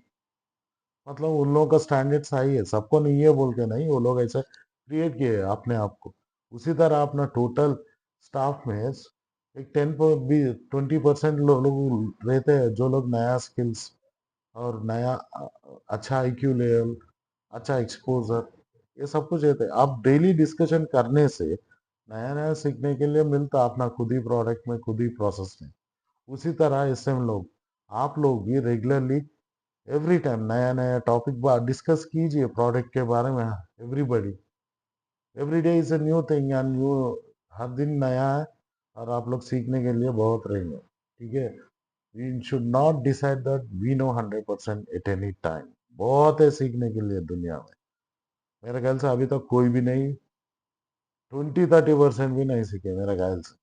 मतलब उन लोगों का स्टैंडर्ड सही है, सबको नहीं है बोल के नहीं, वो लोग ऐसे क्रिएट किए हैं अपने आप को। उसी तरह अपना टोटल स्टाफ में एक 10 भी 20% लोग रहते हैं जो लोग नया स्किल्स और नया अच्छा आईक्यू लेवल, अच्छा एक्सपोजर, ये सब कुछ रहते हैं। आप डेली डिस्कशन करने से नया नया सीखने के लिए मिलता अपना खुद ही प्रोडक्ट में, खुद ही प्रोसेस में। उसी तरह एसएम लोग, आप लोग भी रेगुलरली एवरी टाइम नया नया टॉपिक डिस्कस कीजिए प्रोडक्ट के बारे में। Everybody, every day is a new thing and new, हर दिन नया है। और आप लोग सीखने के लिए बहुत रहेंगे, ठीक है। We should not decide that we know 100% at any time. बहुत है सीखने के लिए दुनिया में। मेरे ख्याल से अभी तक कोई भी नहीं, 20 30% भी नहीं सीखे मेरे ख्याल से,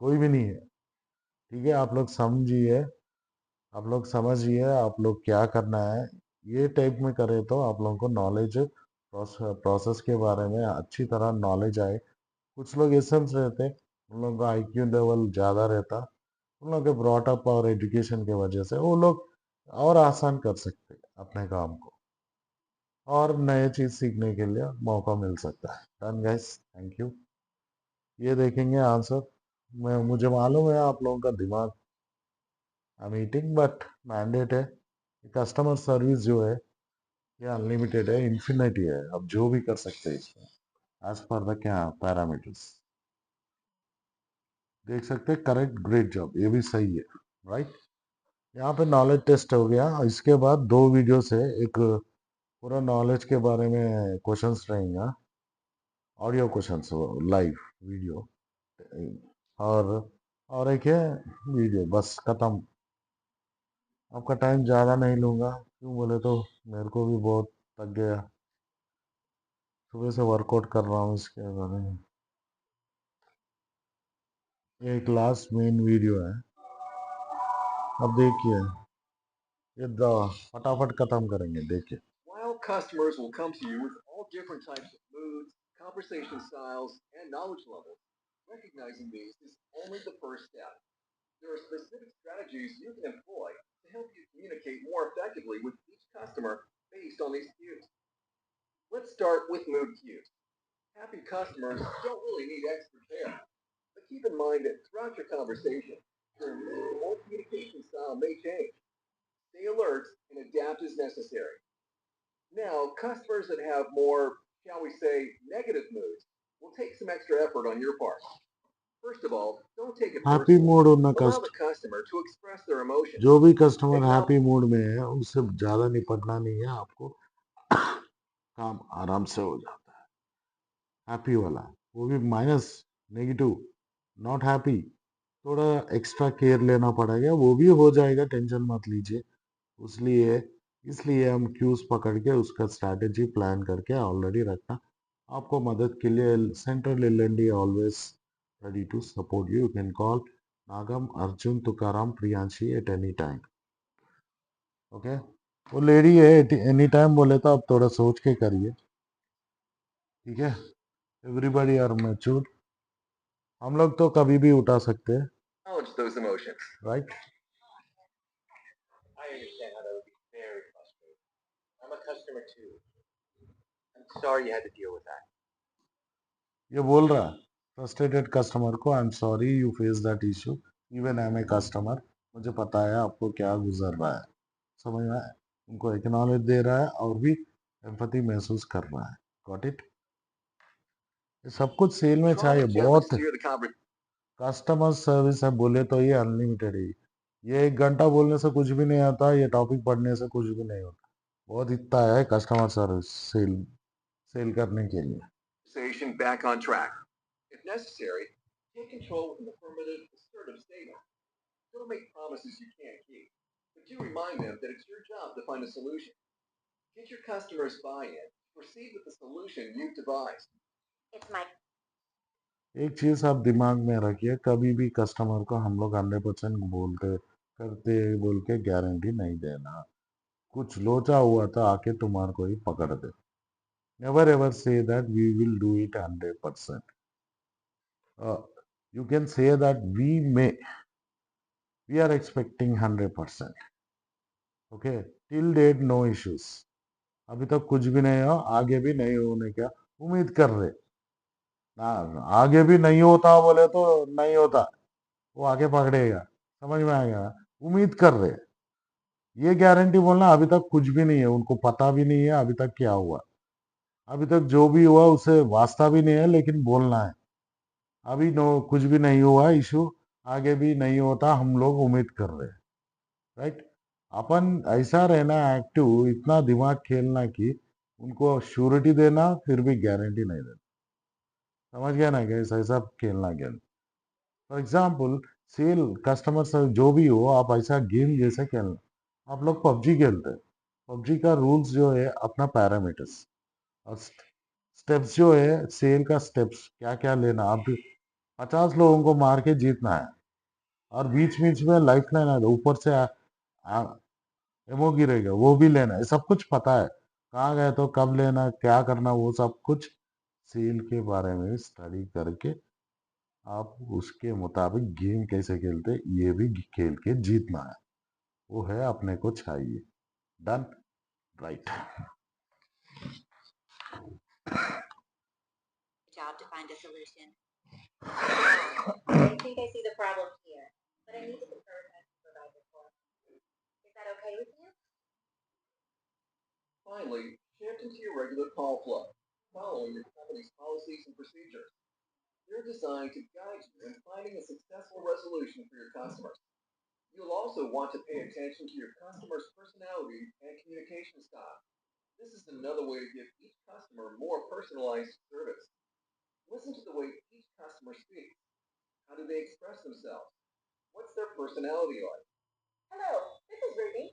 कोई भी नहीं है। ठीक है, आप लोग समझिए, आप लोग समझिए आप लोग क्या करना है। ये टाइप में करें तो आप लोगों को नॉलेज, प्रोसेस के बारे में अच्छी तरह नॉलेज आए। कुछ लोग एसेंस रहते, उन लोगों का आईक्यू लेवल ज़्यादा रहता, उन लोगों के ब्रॉटअप और एजुकेशन के वजह से वो लोग और आसान कर सकते अपने काम को, और नए चीज़ सीखने के लिए मौका मिल सकता है। Done guys, thank you. ये देखेंगे आंसर। मैं, मुझे मालूम है आप लोगों का दिमाग मीटिंग, बट मैंडेट है। कस्टमर सर्विस जो है ये अनलिमिटेड है, इन्फिनिटी है, अब जो भी कर सकते हैं इसमें एज पर द क्या पैरामीटर्स। देख सकते हैं, करेक्ट, ग्रेट जॉब, ये भी सही है, राइट। यहाँ पे नॉलेज टेस्ट हो गया। इसके बाद 2 वीडियो है, एक पूरा नॉलेज के बारे में क्वेश्चंस रहेगा, ऑडियो क्वेश्चंस, लाइव वीडियो, और एक है वीडियो, बस खत्म। आपका टाइम ज़्यादा नहीं लूँगा, क्यों बोले तो मेरे को भी बहुत थक गया, सुबह से वर्कआउट कर रहा हूँ इसके बारे में। ये एक लास्ट मेन वीडियो है, अब देखिए, ये फटाफट खत्म करेंगे, देखिए। While customers will come to you with all different types of moods, conversation styles, and knowledge levels, recognizing these is only the first step. There are specific strategies you can employ to help you communicate more effectively with each customer based on these cues. Let's start with mood cues. Happy customers don't really need extra care, but keep in mind that throughout your conversation, your mood or communication style may change. Stay alert and adapt as necessary. Now, customers that have more, shall we say, negative moods will take some extra effort on your part. First of all, don't take it happy personally. Mood होना Allow the customer to express their emotions. जो भी customer Acknowledge happy mood में है उससे ज्यादा निपटना नहीं है आपको, काम आराम से हो जाता है। हैप्पी वाला वो भी माइनस, नेगेटिव, नॉट हैप्पी, थोड़ा एक्स्ट्रा केयर लेना पड़ेगा, वो भी हो जाएगा, टेंशन मत लीजिए। इसलिए इसलिए हम क्यूज पकड़ के उसका स्ट्रैटेजी प्लान करके ऑलरेडी रखना आपको मदद के लिए। Central L always ready to support you. You can call Nagam, Arjun, Tukaram, Priyanshi at any time. Okay, वो लेडी है, एनी टाइम बोले तो आप थोड़ा सोच के करिए, ठीक है। एवरीबody आर मैच्योर, हम लोग तो कभी भी उठा सकते हैं, those emotions. Right. I understand how that would be very frustrating. I'm a customer too. I'm sorry you had to deal with that. ये बोल रहा है फ्रस्ट्रेटेड कस्टमर को, I am sorry you face that issue, even I am a customer, मुझे पता है आपको क्या गुजर रहा है, समझ में आया? उनको एक्नॉलेज दे रहा है और भी एम्पैथी महसूस कर रहा है। Got it? ये सब कुछ सेल में Try चाहिए, to gently बहुत steer the conversation. Customer service है, बोले तो ये अनलिमिटेड है। ये 1 घंटा बोलने से कुछ भी नहीं आता, ये टॉपिक पढ़ने से कुछ भी नहीं होता, बहुत इतना है कस्टमर सर्विस सेल करने के लिए। Back on track. If necessary, take control with an affirmative, assertive statement. Don't make promises you can't keep, but do remind them that it's your job to find a solution. Get your customers' buy-in. Proceed with the solution you've devised. It's my एक चीज आप दिमाग में रखिए, कभी भी customer को हम लोग 100% बोलते करते बोल के गारंटी नहीं देना। कुछ लोचा हुआ तो आके तुम्हारे को ही पकड़ दे। Never ever say that we will do it 100%। You can say that we are expecting 100%। Okay, till date no issues, अभी तक कुछ भी नहीं हो, आगे भी नहीं होने का उम्मीद कर रहे ना। आगे भी नहीं होता बोले तो नहीं होता, वो आगे पकड़ेगा, समझ में आएगा? उम्मीद कर रहे, ये गारंटी बोलना अभी तक कुछ भी नहीं है, उनको पता भी नहीं है अभी तक क्या हुआ, अभी तक जो भी हुआ उसे वास्ता भी नहीं है, लेकिन बोलना है अभी नो कुछ भी नहीं हुआ इशू, आगे भी नहीं होता, हम लोग उम्मीद कर रहे हैं, राइट। अपन ऐसा रहना एक्टिव, इतना दिमाग खेलना कि उनको श्योरिटी देना फिर भी गारंटी नहीं देना, समझ गया ना? कैसे ऐसा खेलना game. For example sale customer service जो भी हो, आप ऐसा गेम जैसे खेलना। आप लोग पबजी खेलते हैं, पबजी का रूल्स जो है अपना पैरामीटर्स और स्टेप्स जो है सेल का, स्टेप्स क्या क्या लेना, आप 50 लोगों को मार के जीतना है, और बीच बीच में लाइफ लाइन है, ऊपर से एमओ गिरेगा वो भी लेना है, सब कुछ पता है, कहाँ गए तो कब लेना, क्या करना, वो सब कुछ सेल के बारे में स्टडी करके आप उसके मुताबिक गेम कैसे खेलते ये भी खेल के जीतना है, वो है अपने को चाहिए। Done, right. job to find a solution. I think I see the problem here, but I need to confer with my supervisor for it. Is that okay with you? Finally, shift into your regular call flow, following your company's policies and procedures. They're designed to guide you in finding a successful resolution for your customers. You'll also want to pay attention to your customer's personality and communication style. This is another way to give each customer more personalized service. Listen to the way each customer speaks. How do they express themselves? What's their personality like? Hello, this is Ruby.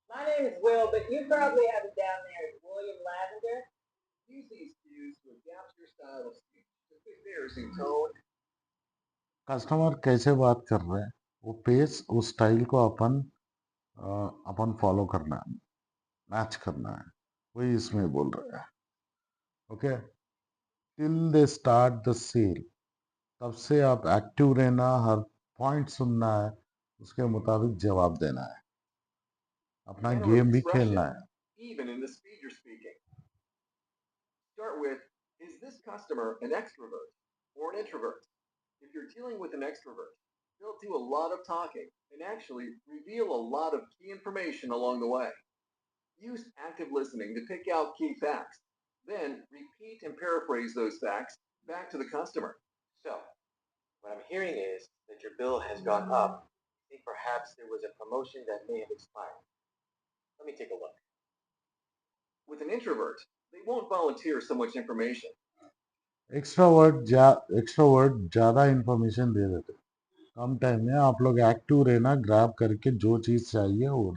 My name is Will, but you probably have it down there as William Lavender. Use these cues to adapt your style of speech to fit theirs in tone. Customer कैसे बात कर रहे हैं, वो pace, उस style को अपन follow करना है, मैच करना है, वही इसमें बोल रहे हैं। Okay, till they start the sale, तब से आप एक्टिव रहना, हर पॉइंट सुनना है, उसके मुताबिक जवाब देना है, अपना Manner of गेम भी expression, खेलना है। even in the speed you're speaking. Start with, is this customer an extrovert or an introvert? If you're dealing with an extrovert, they'll do a lot of talking and actually reveal a lot of key information along the way. Use active listening to pick out key facts. Then repeat and paraphrase those facts back to the customer. So, What I'm hearing is that your bill has gone up. I think perhaps there was a promotion that may have expired. Let me take a look. With an introvert, they won't volunteer so much information. Extrovert ज़्यादा information दे देते हैं। कम time में आप लोग active रहना, grab करके जो चीज़ चाहिए वो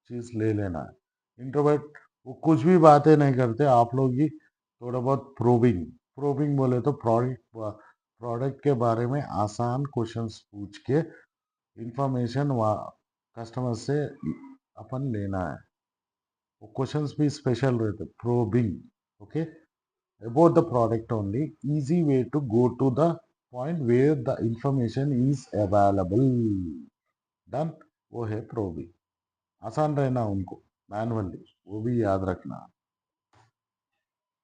चीज़ ले लेना है। इंट्रोवर्ट वो कुछ भी बातें नहीं करते, आप लोग ही थोड़ा बहुत प्रोबिंग प्रोबिंग बोले तो प्रोडक्ट के बारे में आसान क्वेश्चंस पूछ के इंफॉर्मेशन कस्टमर से अपन लेना है। वो क्वेश्चंस भी स्पेशल रहते, probing, okay, about the product only, easy way to go to the point where the information is available. Done. वो है प्रोबी, आसान रहना उनको, मैनुअली वो भी याद रखना।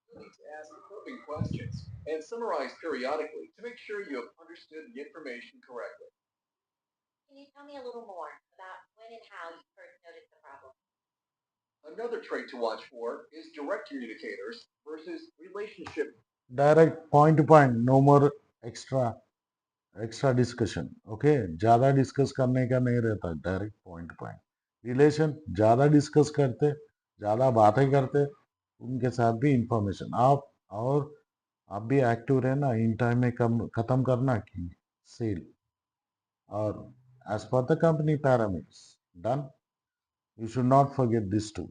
You need to ask probing questions and summarize periodically to make sure you have understood the information correctly. Can you tell me a little more about when and how you first noticed the problem? Another trait to watch for is direct communicators versus relationship. Direct point to point, no more extra discussion, okay, ज़्यादा discuss करने का नहीं रहता, direct point to point. Relation ज़्यादा discuss करते, ज़्यादा बातें करते, उनके साथ भी इंफॉर्मेशन आप, और आप भी एक्टिव रहना, इन टाइम में कम ख़त्म करना कि सेल, और as per the company parameters. Done. You should not forget this too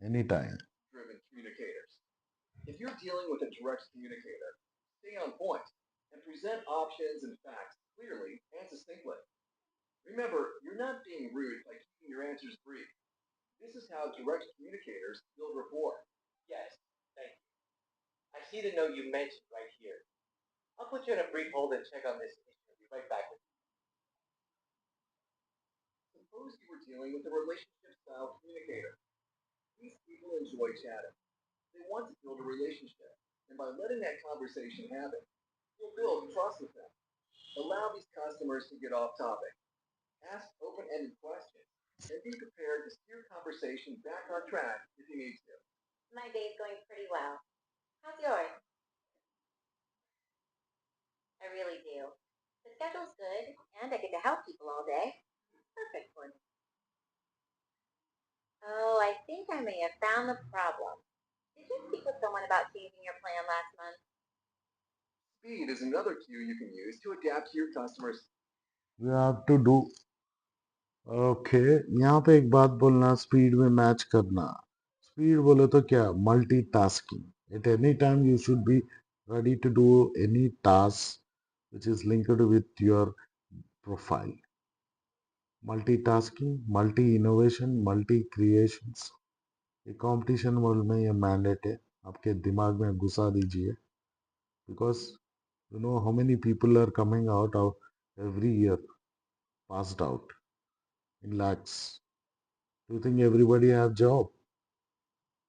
anytime. Driven communicators. If you're dealing with a direct communicator, stay on point and present options and facts clearly and succinctly. Remember, you're not being rude by keeping your answers brief. This is how direct communicators build rapport. Yes, thank you. I see the note you mentioned right here. I'll put you on a brief hold and check on this issue. I'll be right back with you. Suppose you were dealing with a relationship style communicator. These people enjoy chatting. They want to build a relationship, and by letting that conversation happen, you'll build trust with them. Allow these customers to get off topic. Ask open-ended questions, and be prepared to steer conversation back on track if you need to. My day's going pretty well. How's yours? I really do. The schedule's good, and I get to help people all day. Perfect for me. Oh, I think I may have found the problem. Did you speak with someone about changing your plan last month? Speed is another cue you can use to adapt to your customers. We have to do, okay, यहाँ पे एक बात बोलना, speed में match करना। Speed बोले तो क्या, multitasking. Eight any time you should be ready to do any task which is linked with your profile. Multitasking, multi-innovation, multi-creations, ये कंपटीशन वर्ल्ड में ये मैंडेट है, आपके दिमाग में घुसा दीजिए, because you know how many people are coming out of every year, passed out in lakhs. Do you think everybody have job?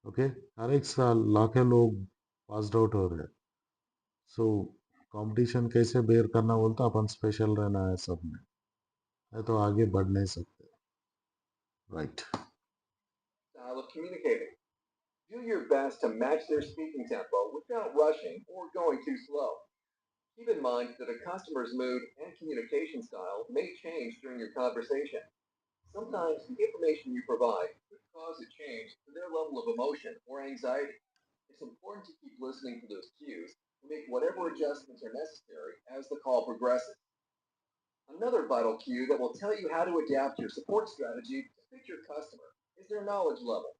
Okay, हर एक साल लाखों लोग पास्ड आउट हो रहे हैं। सो कंपटीशन कैसे बेयर करना बोलता, अपन स्पेशल रहना है सब में, नहीं तो आगे बढ़ नहीं सकते, right. Style of communicating. Do your best to match their speaking tempo without rushing or going too slow. Keep in mind that a customer's mood and communication style may change during your conversation. Sometimes the information you provide could cause a change to their level of emotion or anxiety. It's important to keep listening for those cues and make whatever adjustments are necessary as the call progresses. Another vital cue that will tell you how to adapt your support strategy to fit your customer is their knowledge level.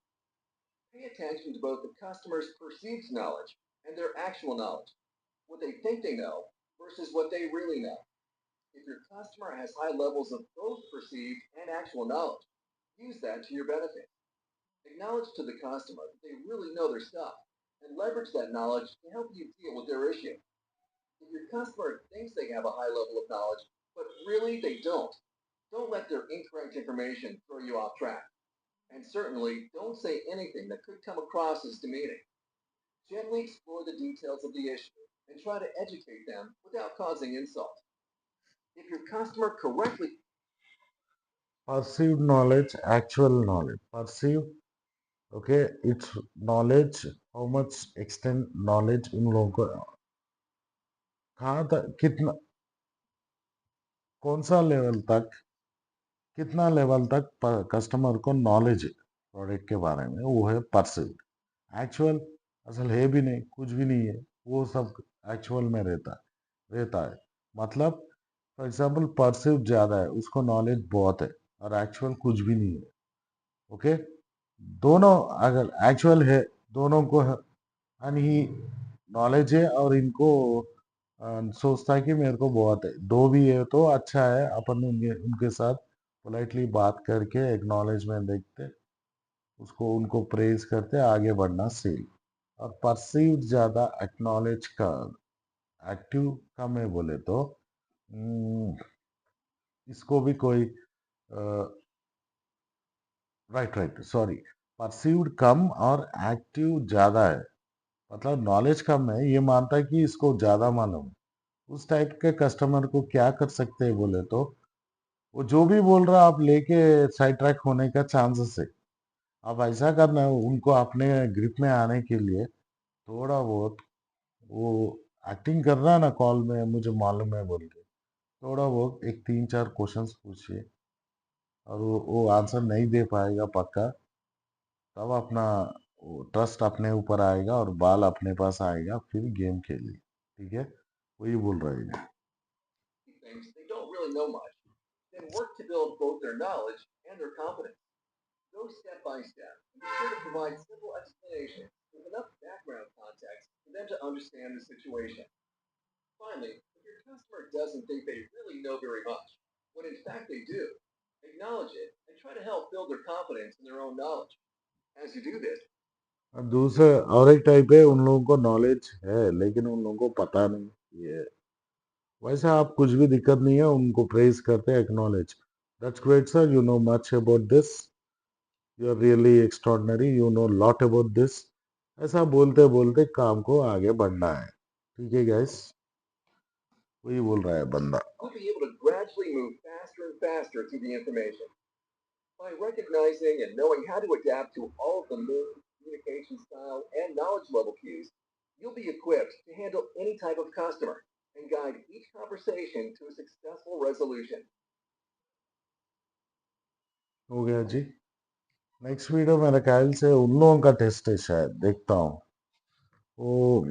Pay attention to both the customer's perceived knowledge and their actual knowledge, what they think they know versus what they really know. If your customer has high levels of both perceived and actual knowledge, use that to your benefit. Acknowledge to the customer that they really know their stuff and leverage that knowledge to help you deal with their issue. If your customer thinks they have a high level of knowledge, but really they don't let their incorrect information throw you off track. And certainly don't say anything that could come across as demeaning. Gently explore the details of the issue and try to educate them without causing insult. If your customer correctly perceived knowledge, actual knowledge, perceive, okay, it's knowledge, how much extend knowledge उन लोगों को, कहाँ तक, कितना, कौन सा level तक, कितना लेवल तक कस्टमर को नॉलेज है प्रोडक्ट के बारे में, वो है परसिव्ड। एक्चुअल असल है भी नहीं, कुछ भी नहीं है, वो सब एक्चुअल में रहता है। मतलब फॉर एग्जाम्पल परसिव्ड ज़्यादा है, उसको नॉलेज बहुत है, और एक्चुअल कुछ भी नहीं है। ओके, दोनों अगर एक्चुअल है, दोनों को ही नॉलेज है, और इनको सोचता है कि मेरे को बहुत है, दो भी है तो अच्छा है, अपन उनके उनके साथ पोलाइटली बात करके एक्नॉलेजमेंट देखते, उसको उनको प्रेज करते, आगे बढ़ना सेल। और परसीव्ड ज़्यादा, एक्नॉलेज का एक्टिव कम है बोले तो हम्म, इसको भी कोई राइट राइट सॉरी, परसीव्ड कम और एक्टिव ज़्यादा है, मतलब नॉलेज कम है, ये मानता है कि इसको ज़्यादा मालूम है। उस टाइप के कस्टमर को क्या कर सकते हैं बोले तो, वो जो भी बोल रहा आप लेके साइड ट्रैक होने का चांसेस है। अब ऐसा करना है उनको अपने ग्रिप में आने के लिए, थोड़ा बहुत वो एक्टिंग कर रहा है ना कॉल में, मुझे मालूम है बोल के, थोड़ा बहुत एक तीन चार क्वेश्चंस पूछिए, और वो आंसर नहीं दे पाएगा पक्का, तब अपना ट्रस्ट अपने ऊपर आएगा और बाल अपने पास आएगा, फिर गेम खेलिए। ठीक है, वही बोल रहा है। Things they don't really know much, then work to build both their knowledge and their confidence. Go step by step and be sure to provide simple explanations with enough background context for them to understand the situation. Finally, if your customer doesn't think they really know very much, when in fact they do, acknowledge it and try to help build their confidence in their own knowledge. As you do this, और दूसरे और एक type है, उन लोगों को knowledge है लेकिन उन लोगों को पता नहीं ये, वैसे आप कुछ भी दिक्कत नहीं है, उनको प्रेज करते, acknowledge, that's great sir, you know much about this, you are really extraordinary, you know lot about this, ऐसा बोलते बोलते काम को आगे बढ़ना है। ठीक है गाइस, वही बोल रहा है बंदा। you'll be able to gradually move faster and faster through the information. By recognizing and knowing how to adapt to all of the mood, communication style, and knowledge level cues, you'll be equipped to handle any type of customer and guide each conversation to a successful resolution. हो गया जी। Next video मेरे ख्याल से उन लोगों का test है शायद, देखता हूँ वो,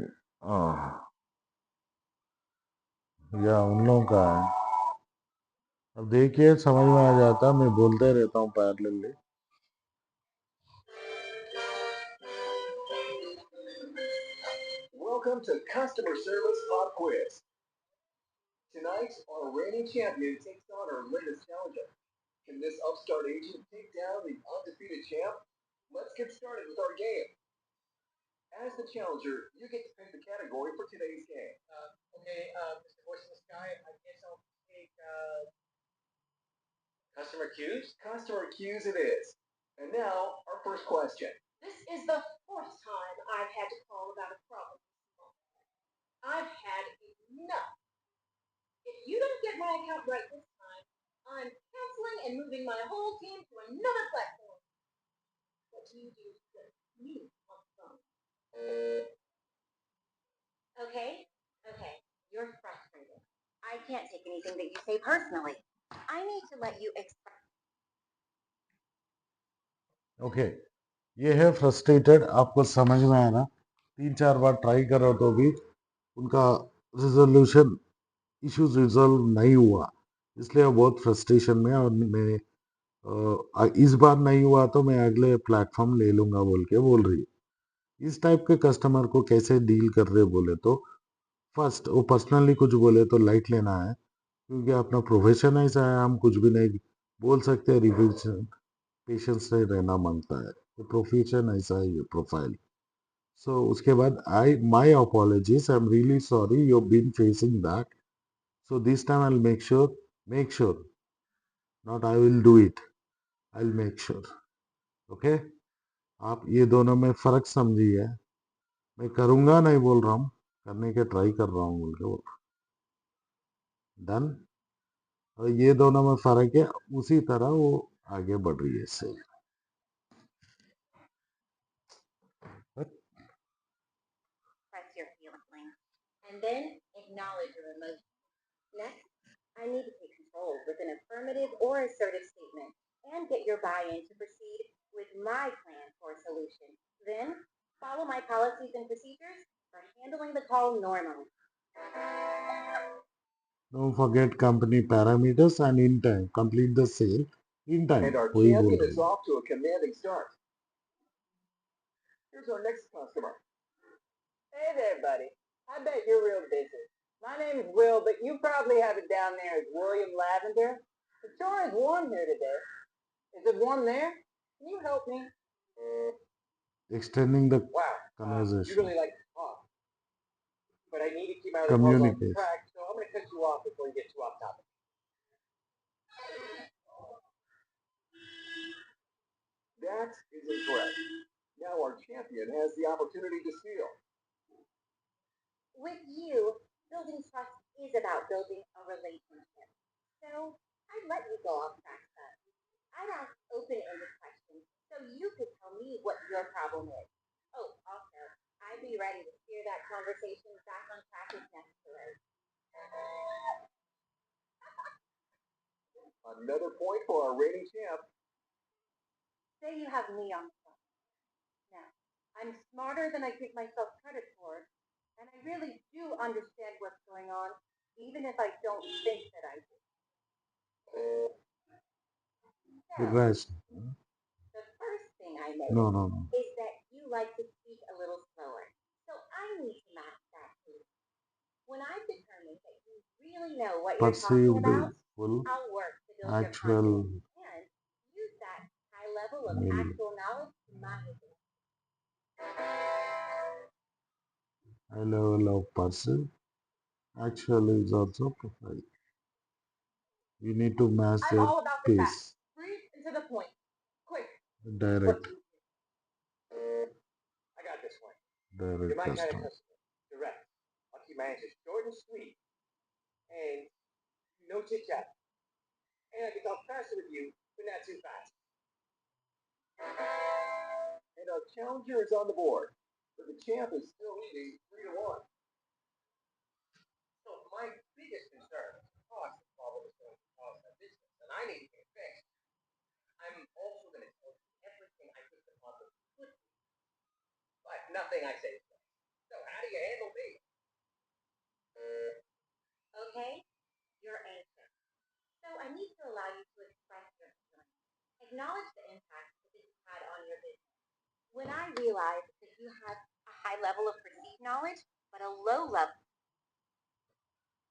या उन लोगों का है। अब देखिए समझ में आ जाता, मैं बोलते रहता हूँ parallelly. Welcome to Customer Service Pop Quiz. Tonight, our reigning champion takes on our latest challenger. Can this upstart agent take down the undefeated champ? Let's get started with our game. As the challenger, you get to pick the category for today's game. Mr. Voice in the Sky, I guess I'll take, Customer cues? Customer cues it is. And now, our first question. This is the fourth time I've had to call about a problem. I've had enough. If you don't get my account right this time, I'm canceling and moving my whole team to another platform. What do you do with me on the phone? Okay, you're frustrated. I can't take anything that you say personally. I need to let you express. Okay, ये है frustrated, आपको समझ में आया ना, तीन चार बार try करो तो भी उनका रिजोल्यूशन, इश्यूज रिजॉल्व नहीं हुआ, इसलिए वो बहुत फ्रस्ट्रेशन में है, और मैं इस बार नहीं हुआ तो मैं अगले प्लेटफॉर्म ले लूंगा बोल के बोल रही है। इस टाइप के कस्टमर को कैसे डील कर रहे बोले तो, फर्स्ट वो पर्सनली कुछ बोले तो लाइट लेना है, क्योंकि अपना प्रोफेशन ऐसा है, हम कुछ भी नहीं बोल सकते, रिविजन पेशेंस से रहना मांगता है, तो प्रोफेशन ऐसा है, ये प्रोफाइल। सो उसके बाद I my apologies, I am really sorry you been facing that, so this time I make sure, not I will do it, I will make sure. Okay, आप ये दोनों में फर्क समझिए, मैं करूंगा नहीं बोल रहा हूँ, करने के ट्राई कर रहा हूँ बोल के वो डन, और ये दोनों में फर्क है, उसी तरह वो आगे बढ़ रही है इससे। Express your feelings. And then acknowledge your emotions. Next, I need to take some control with an affirmative or assertive statement and get your buy-in to proceed with my plan for a solution. Then, follow my policies and procedures for handling the call normally. Don't forget company parameters and in time. Complete the sale in time. And our वही बोल champion रही is हूँ. off to a commanding start. Here's our next customer. Hey there, buddy. I bet you're real busy. My name's Will, but you probably have it down there as William Lavender. It sure is warm here today. Is it warm there? Can you help me? Extending the Wow. You conversation. really like to talk. But I need to keep my other calls on Communicate. track, so I'm going to cut you off before you get too off topic. That is incorrect. Now our champion has the opportunity to steal. With you, building trust is about building a relationship. So, I'd let you go off track, but I'd ask open-ended questions so you could tell me what your problem is. Oh, also, I'd be ready to steer that conversation back on track if necessary. Another point for our reigning champ. Say you have me on the phone. Now, I'm smarter than I give myself credit for, and I really do understand what's going on, even if I don't think that I do. So, Irrational. the first thing I notice No. is that you like to speak a little slower. So I need to match that too. When I've determined that you really know what you're talking Perceived about, full I'll work to build your actual confidence and use that high level of nil. actual knowledge to my advantage. High level of perceived. Actual is also profile. You need to match I'm their all about the facts. pace. Brief and to the point. Quick. Direct I got this one. You're my kind of customer. customer. Direct. I'll keep my answers short and sweet. And no chit chat. And I can talk faster with you, but not too fast. And our challenger is on the board. But the champ is still leading 3-1. So my biggest concern is the cost the problem is going to cause my business, and I need to get fixed. I'm also going to tell you everything I think the problem could be, but nothing I say is right. So how do you handle me? Okay? You're anxious. So I need to allow you to express your feelings. Acknowledge the impact that this has had on your business. When I realize that you have a high level of perceived knowledge, but a low level,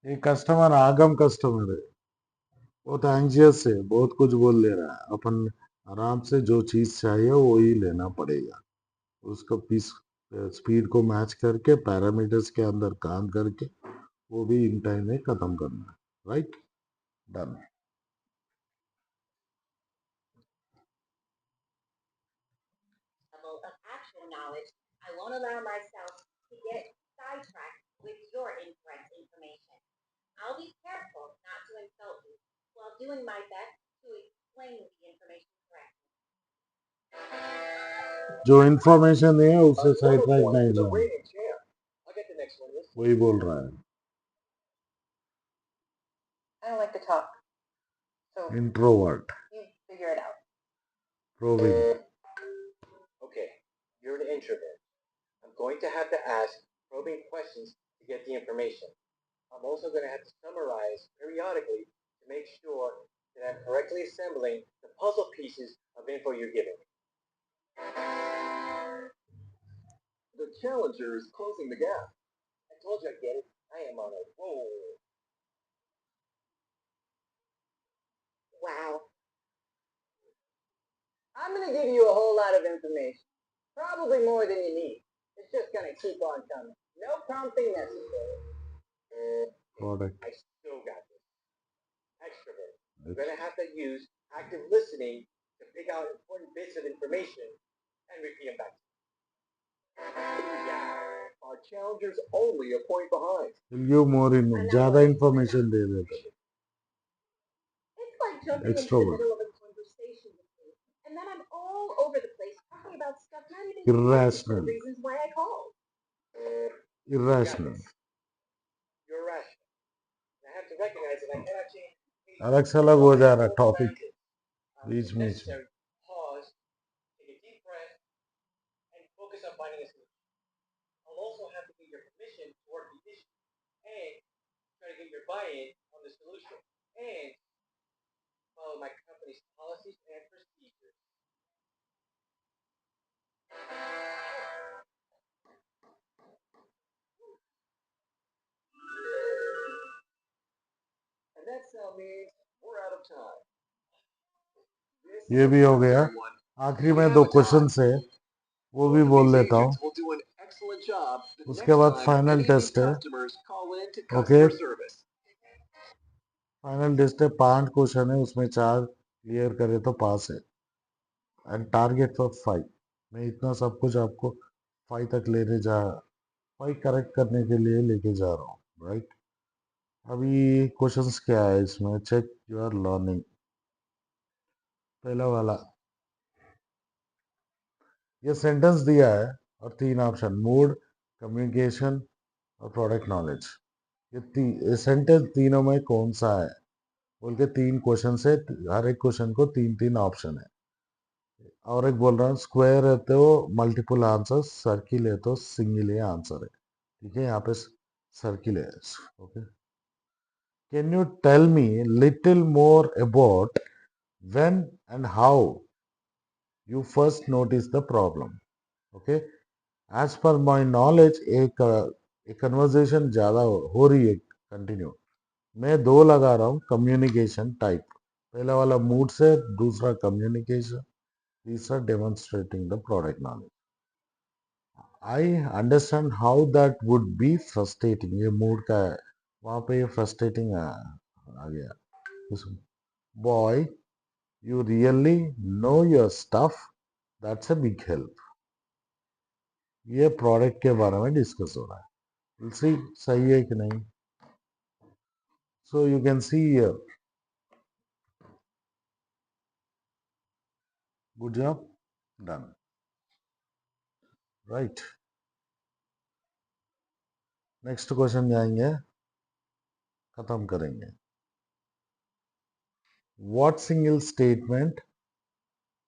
ये customer आगम customer है. बहुत anxious है. बहुत कुछ बोल दे रहा है. अपन आराम से जो चीज चाहिए वो ही लेना पड़ेगा. उसको पीस स्पीड को मैच करके पैरामीटर्स के अंदर काम करके वो भी इन टाइम में खत्म करना है. Right. Done. level of actual knowledge, I won't allow myself to get sidetracked with your incorrect information. I'll be careful not to insult you while doing my best to explain the information correctly. जो information है उससे side Another track point नहीं for the जाना. reigning champ. I'll get the next one. Listen. वही बोल रहा है. I don't like to talk. So introvert. you figure it out. Proving. Okay, you're an introvert. I'm going to have to ask probing questions to get the information. I'm also going to have to summarize periodically to make sure that I'm correctly assembling the puzzle pieces of info you're giving me. The challenger is closing the gap. I told you I get it. I am on a roll. Wow. I'm going to give you a whole lot of information. Probably more than you need. It's just going to keep on coming. No prompting necessary. Product. I still got this. Extrovert. You're going to have to use active listening to pick out important bits of information and repeat them back. Our challenger's only a point behind. Give more in. ज्यादा information दे देते. It's like jumping into the Extrovert. middle of a conversation with me, and then I'm all over the place talking about stuff not even Irrational. connected to the reasons why I called. Irrational. You're rational. I have to recognize that I cannot change the pace अलग से अलग हो जा रहा है topic If बीच बीच में। necessary, pause, take a deep breath, and focus on finding a solution. I'll also have to get your permission to work the issue and try to get your buy-in on the solution and follow my company's policies and procedures. And that sound means we're out of time. This ये is a भी हो wrap, गया। everyone. आखिरी We में have दो a tie. Question है वो भी Both of बोल these लेता हूँ। agents will do an excellent job the उसके next बाद time final any of these test है। customers call in to okay, customer service. Final test है, 5 क्वेश्चन है, उसमें 4 क्लियर करे तो पास है। And target for 5। मैं इतना सब कुछ आपको 5 तक लेने जा 5 करेक्ट करने के लिए लेके जा रहा हूँ, राइट। अभी क्वेश्चंस क्या है इसमें, चेक योर लर्निंग। पहला वाला, ये सेंटेंस दिया है और 3 ऑप्शन, मूड, कम्युनिकेशन और प्रोडक्ट नॉलेज। ये सेंटेंस तीनों में कौन सा है बोल के 3 क्वेश्चन से, हर एक क्वेश्चन को 3-3 ऑप्शन है। और एक बोल रहा हूँ, स्क्वायर है तो मल्टीपल आंसर, सर्किल है तो सिंगल ही आंसर है। ठीक है, यहाँ पे सर्किल है। Okay, can you tell me little more about when and how you first notice the problem. Okay, as per my knowledge एक कन्वर्जेशन ज़्यादा हो रही है कंटिन्यू। मैं 2 लगा रहा हूँ, कम्युनिकेशन टाइप। पहला वाला मूड से, दूसरा कम्युनिकेशन, तीसरा demonstrating the product knowledge. I understand how that would be frustrating, ये मूड का है, वहाँ पे ये फ्रस्ट्रेटिंग आ गया। Boy, you really know your stuff, that's a big help. ये प्रोडक्ट के बारे में डिस्कस हो रहा है, we'll see सही है कि नहीं। So you can see here, good job done, right. Next question जाएंगे, खत्म करेंगे। What single statement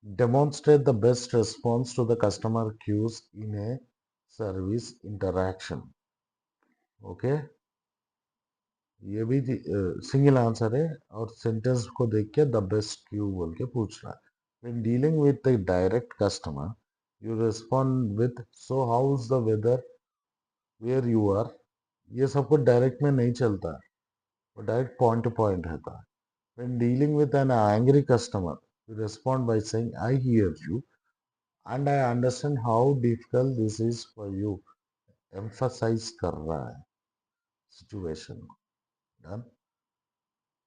demonstrate the best response to the customer cues in a service interaction। Okay, ये भी सिंगल आंसर है और सेंटेंस को देख के द बेस्ट क्यू बोल के पूछना है। When dealing with a direct customer, you respond with, so how's the weather where you are। ये सब कुछ डायरेक्ट में नहीं चलता है, वो डायरेक्ट पॉइंट टू पॉइंट रहता है। When dealing with an angry customer, you respond by saying, I hear you and I understand how difficult this is for you। Emphasize कर रहा है situation. Done.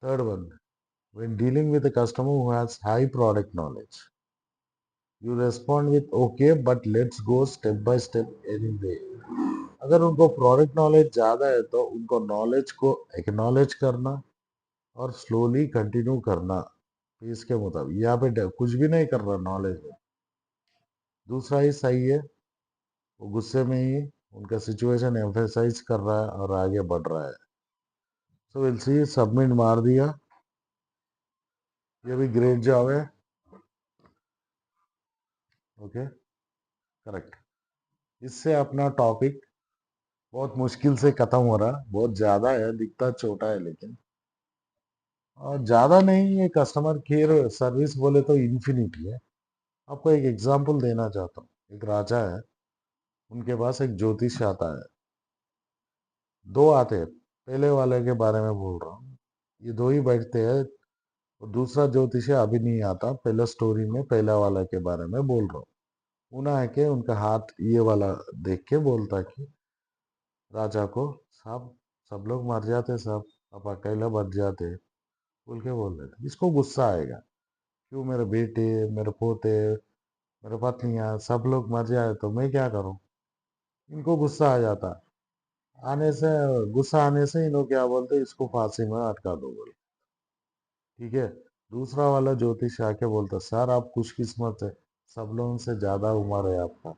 Third one, when dealing with a customer who has high product knowledge, you respond with, okay but let's go step by step anyway। अगर उनको product knowledge ज़्यादा है तो उनको knowledge को एक्नॉलेज करना और स्लोली कंटिन्यू करना इसके मुताबिक। यहाँ पे कुछ भी नहीं कर रहा नॉलेज में। दूसरा ही सही है, वो गुस्से में ही उनका सिचुएशन एम्फेसाइज कर रहा है और आगे बढ़ रहा है। सो विल सी, सबमिट मार दिया, ये भी ग्रेट जॉब है। Okay, correct. इससे अपना टॉपिक बहुत मुश्किल से खत्म हो रहा, बहुत ज़्यादा है, दिखता छोटा है लेकिन और ज़्यादा नहीं। ये कस्टमर केयर सर्विस बोले तो इन्फिनिटी है। आपको एक एग्जांपल देना चाहता हूँ। एक राजा है, उनके पास एक ज्योतिष आता है, 2 आते हैं। पहले वाले के बारे में बोल रहा हूँ, ये 2 ही बैठते हैं और दूसरा ज्योतिषी अभी नहीं आता। पहला स्टोरी में पहला वाला के बारे में बोल रहा हूँ। उन्हें है कि उनका हाथ ये वाला देख के बोलता कि राजा को, साहब सब लोग मर जाते, सब आप अकेला बच जाते बोल के बोल रहे थे। इसको गुस्सा आएगा, क्यों मेरे बेटे, मेरे पोते, मेरे पत्नियां सब लोग मर जाए तो मैं क्या करूं। इनको गुस्सा आ जाता, आने से गुस्सा आने से इन्हों क्या बोलते, इसको फांसी में अटका दो बोले। ठीक है, दूसरा वाला ज्योतिष आके बोलता, सर आप खुशकिस्मत है, सब लोगों से ज्यादा उम्र है आपका,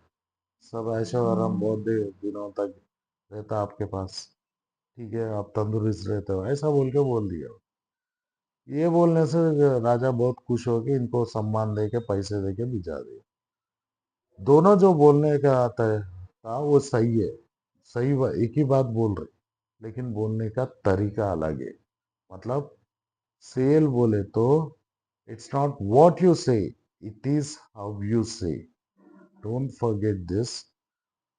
सब ऐशो आराम बहुत दिनों तक रहता आपके पास। ठीक है, आप तंदुरुस्त रहते हो, ऐसा बोल के बोल दिया। ये बोलने से राजा बहुत खुश हो के इनको सम्मान दे के पैसे दे के भिजा दिए। दोनों जो बोलने का आता है था वो सही है, एक ही बात बोल रहे, लेकिन बोलने का तरीका अलग है। मतलब सेल बोले तो इट्स नॉट व्हाट यू से, इट इज हाउ यू से। Don't forget this.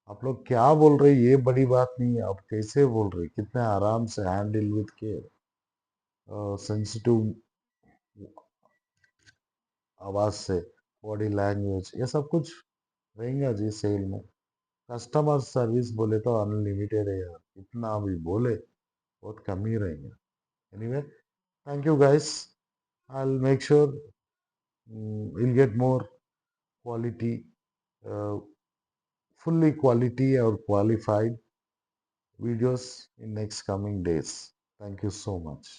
आप लोग क्या बोल रहे ये बड़ी बात नहीं है, आप कैसे बोल रहे, कितने आराम से, हैंडल विथ केयर, सेंसिटिव आवाज से, बॉडी लैंग्वेज, ये सब कुछ रहेगा जी सेल में। कस्टमर सर्विस बोले तो अनलिमिटेड है यार, इतना भी बोले बहुत कम ही रहेंगे। Anyway, thank you guys. I'll make sure you'll get more quality, uh, fully quality or qualified videos in next coming days. Thank you so much.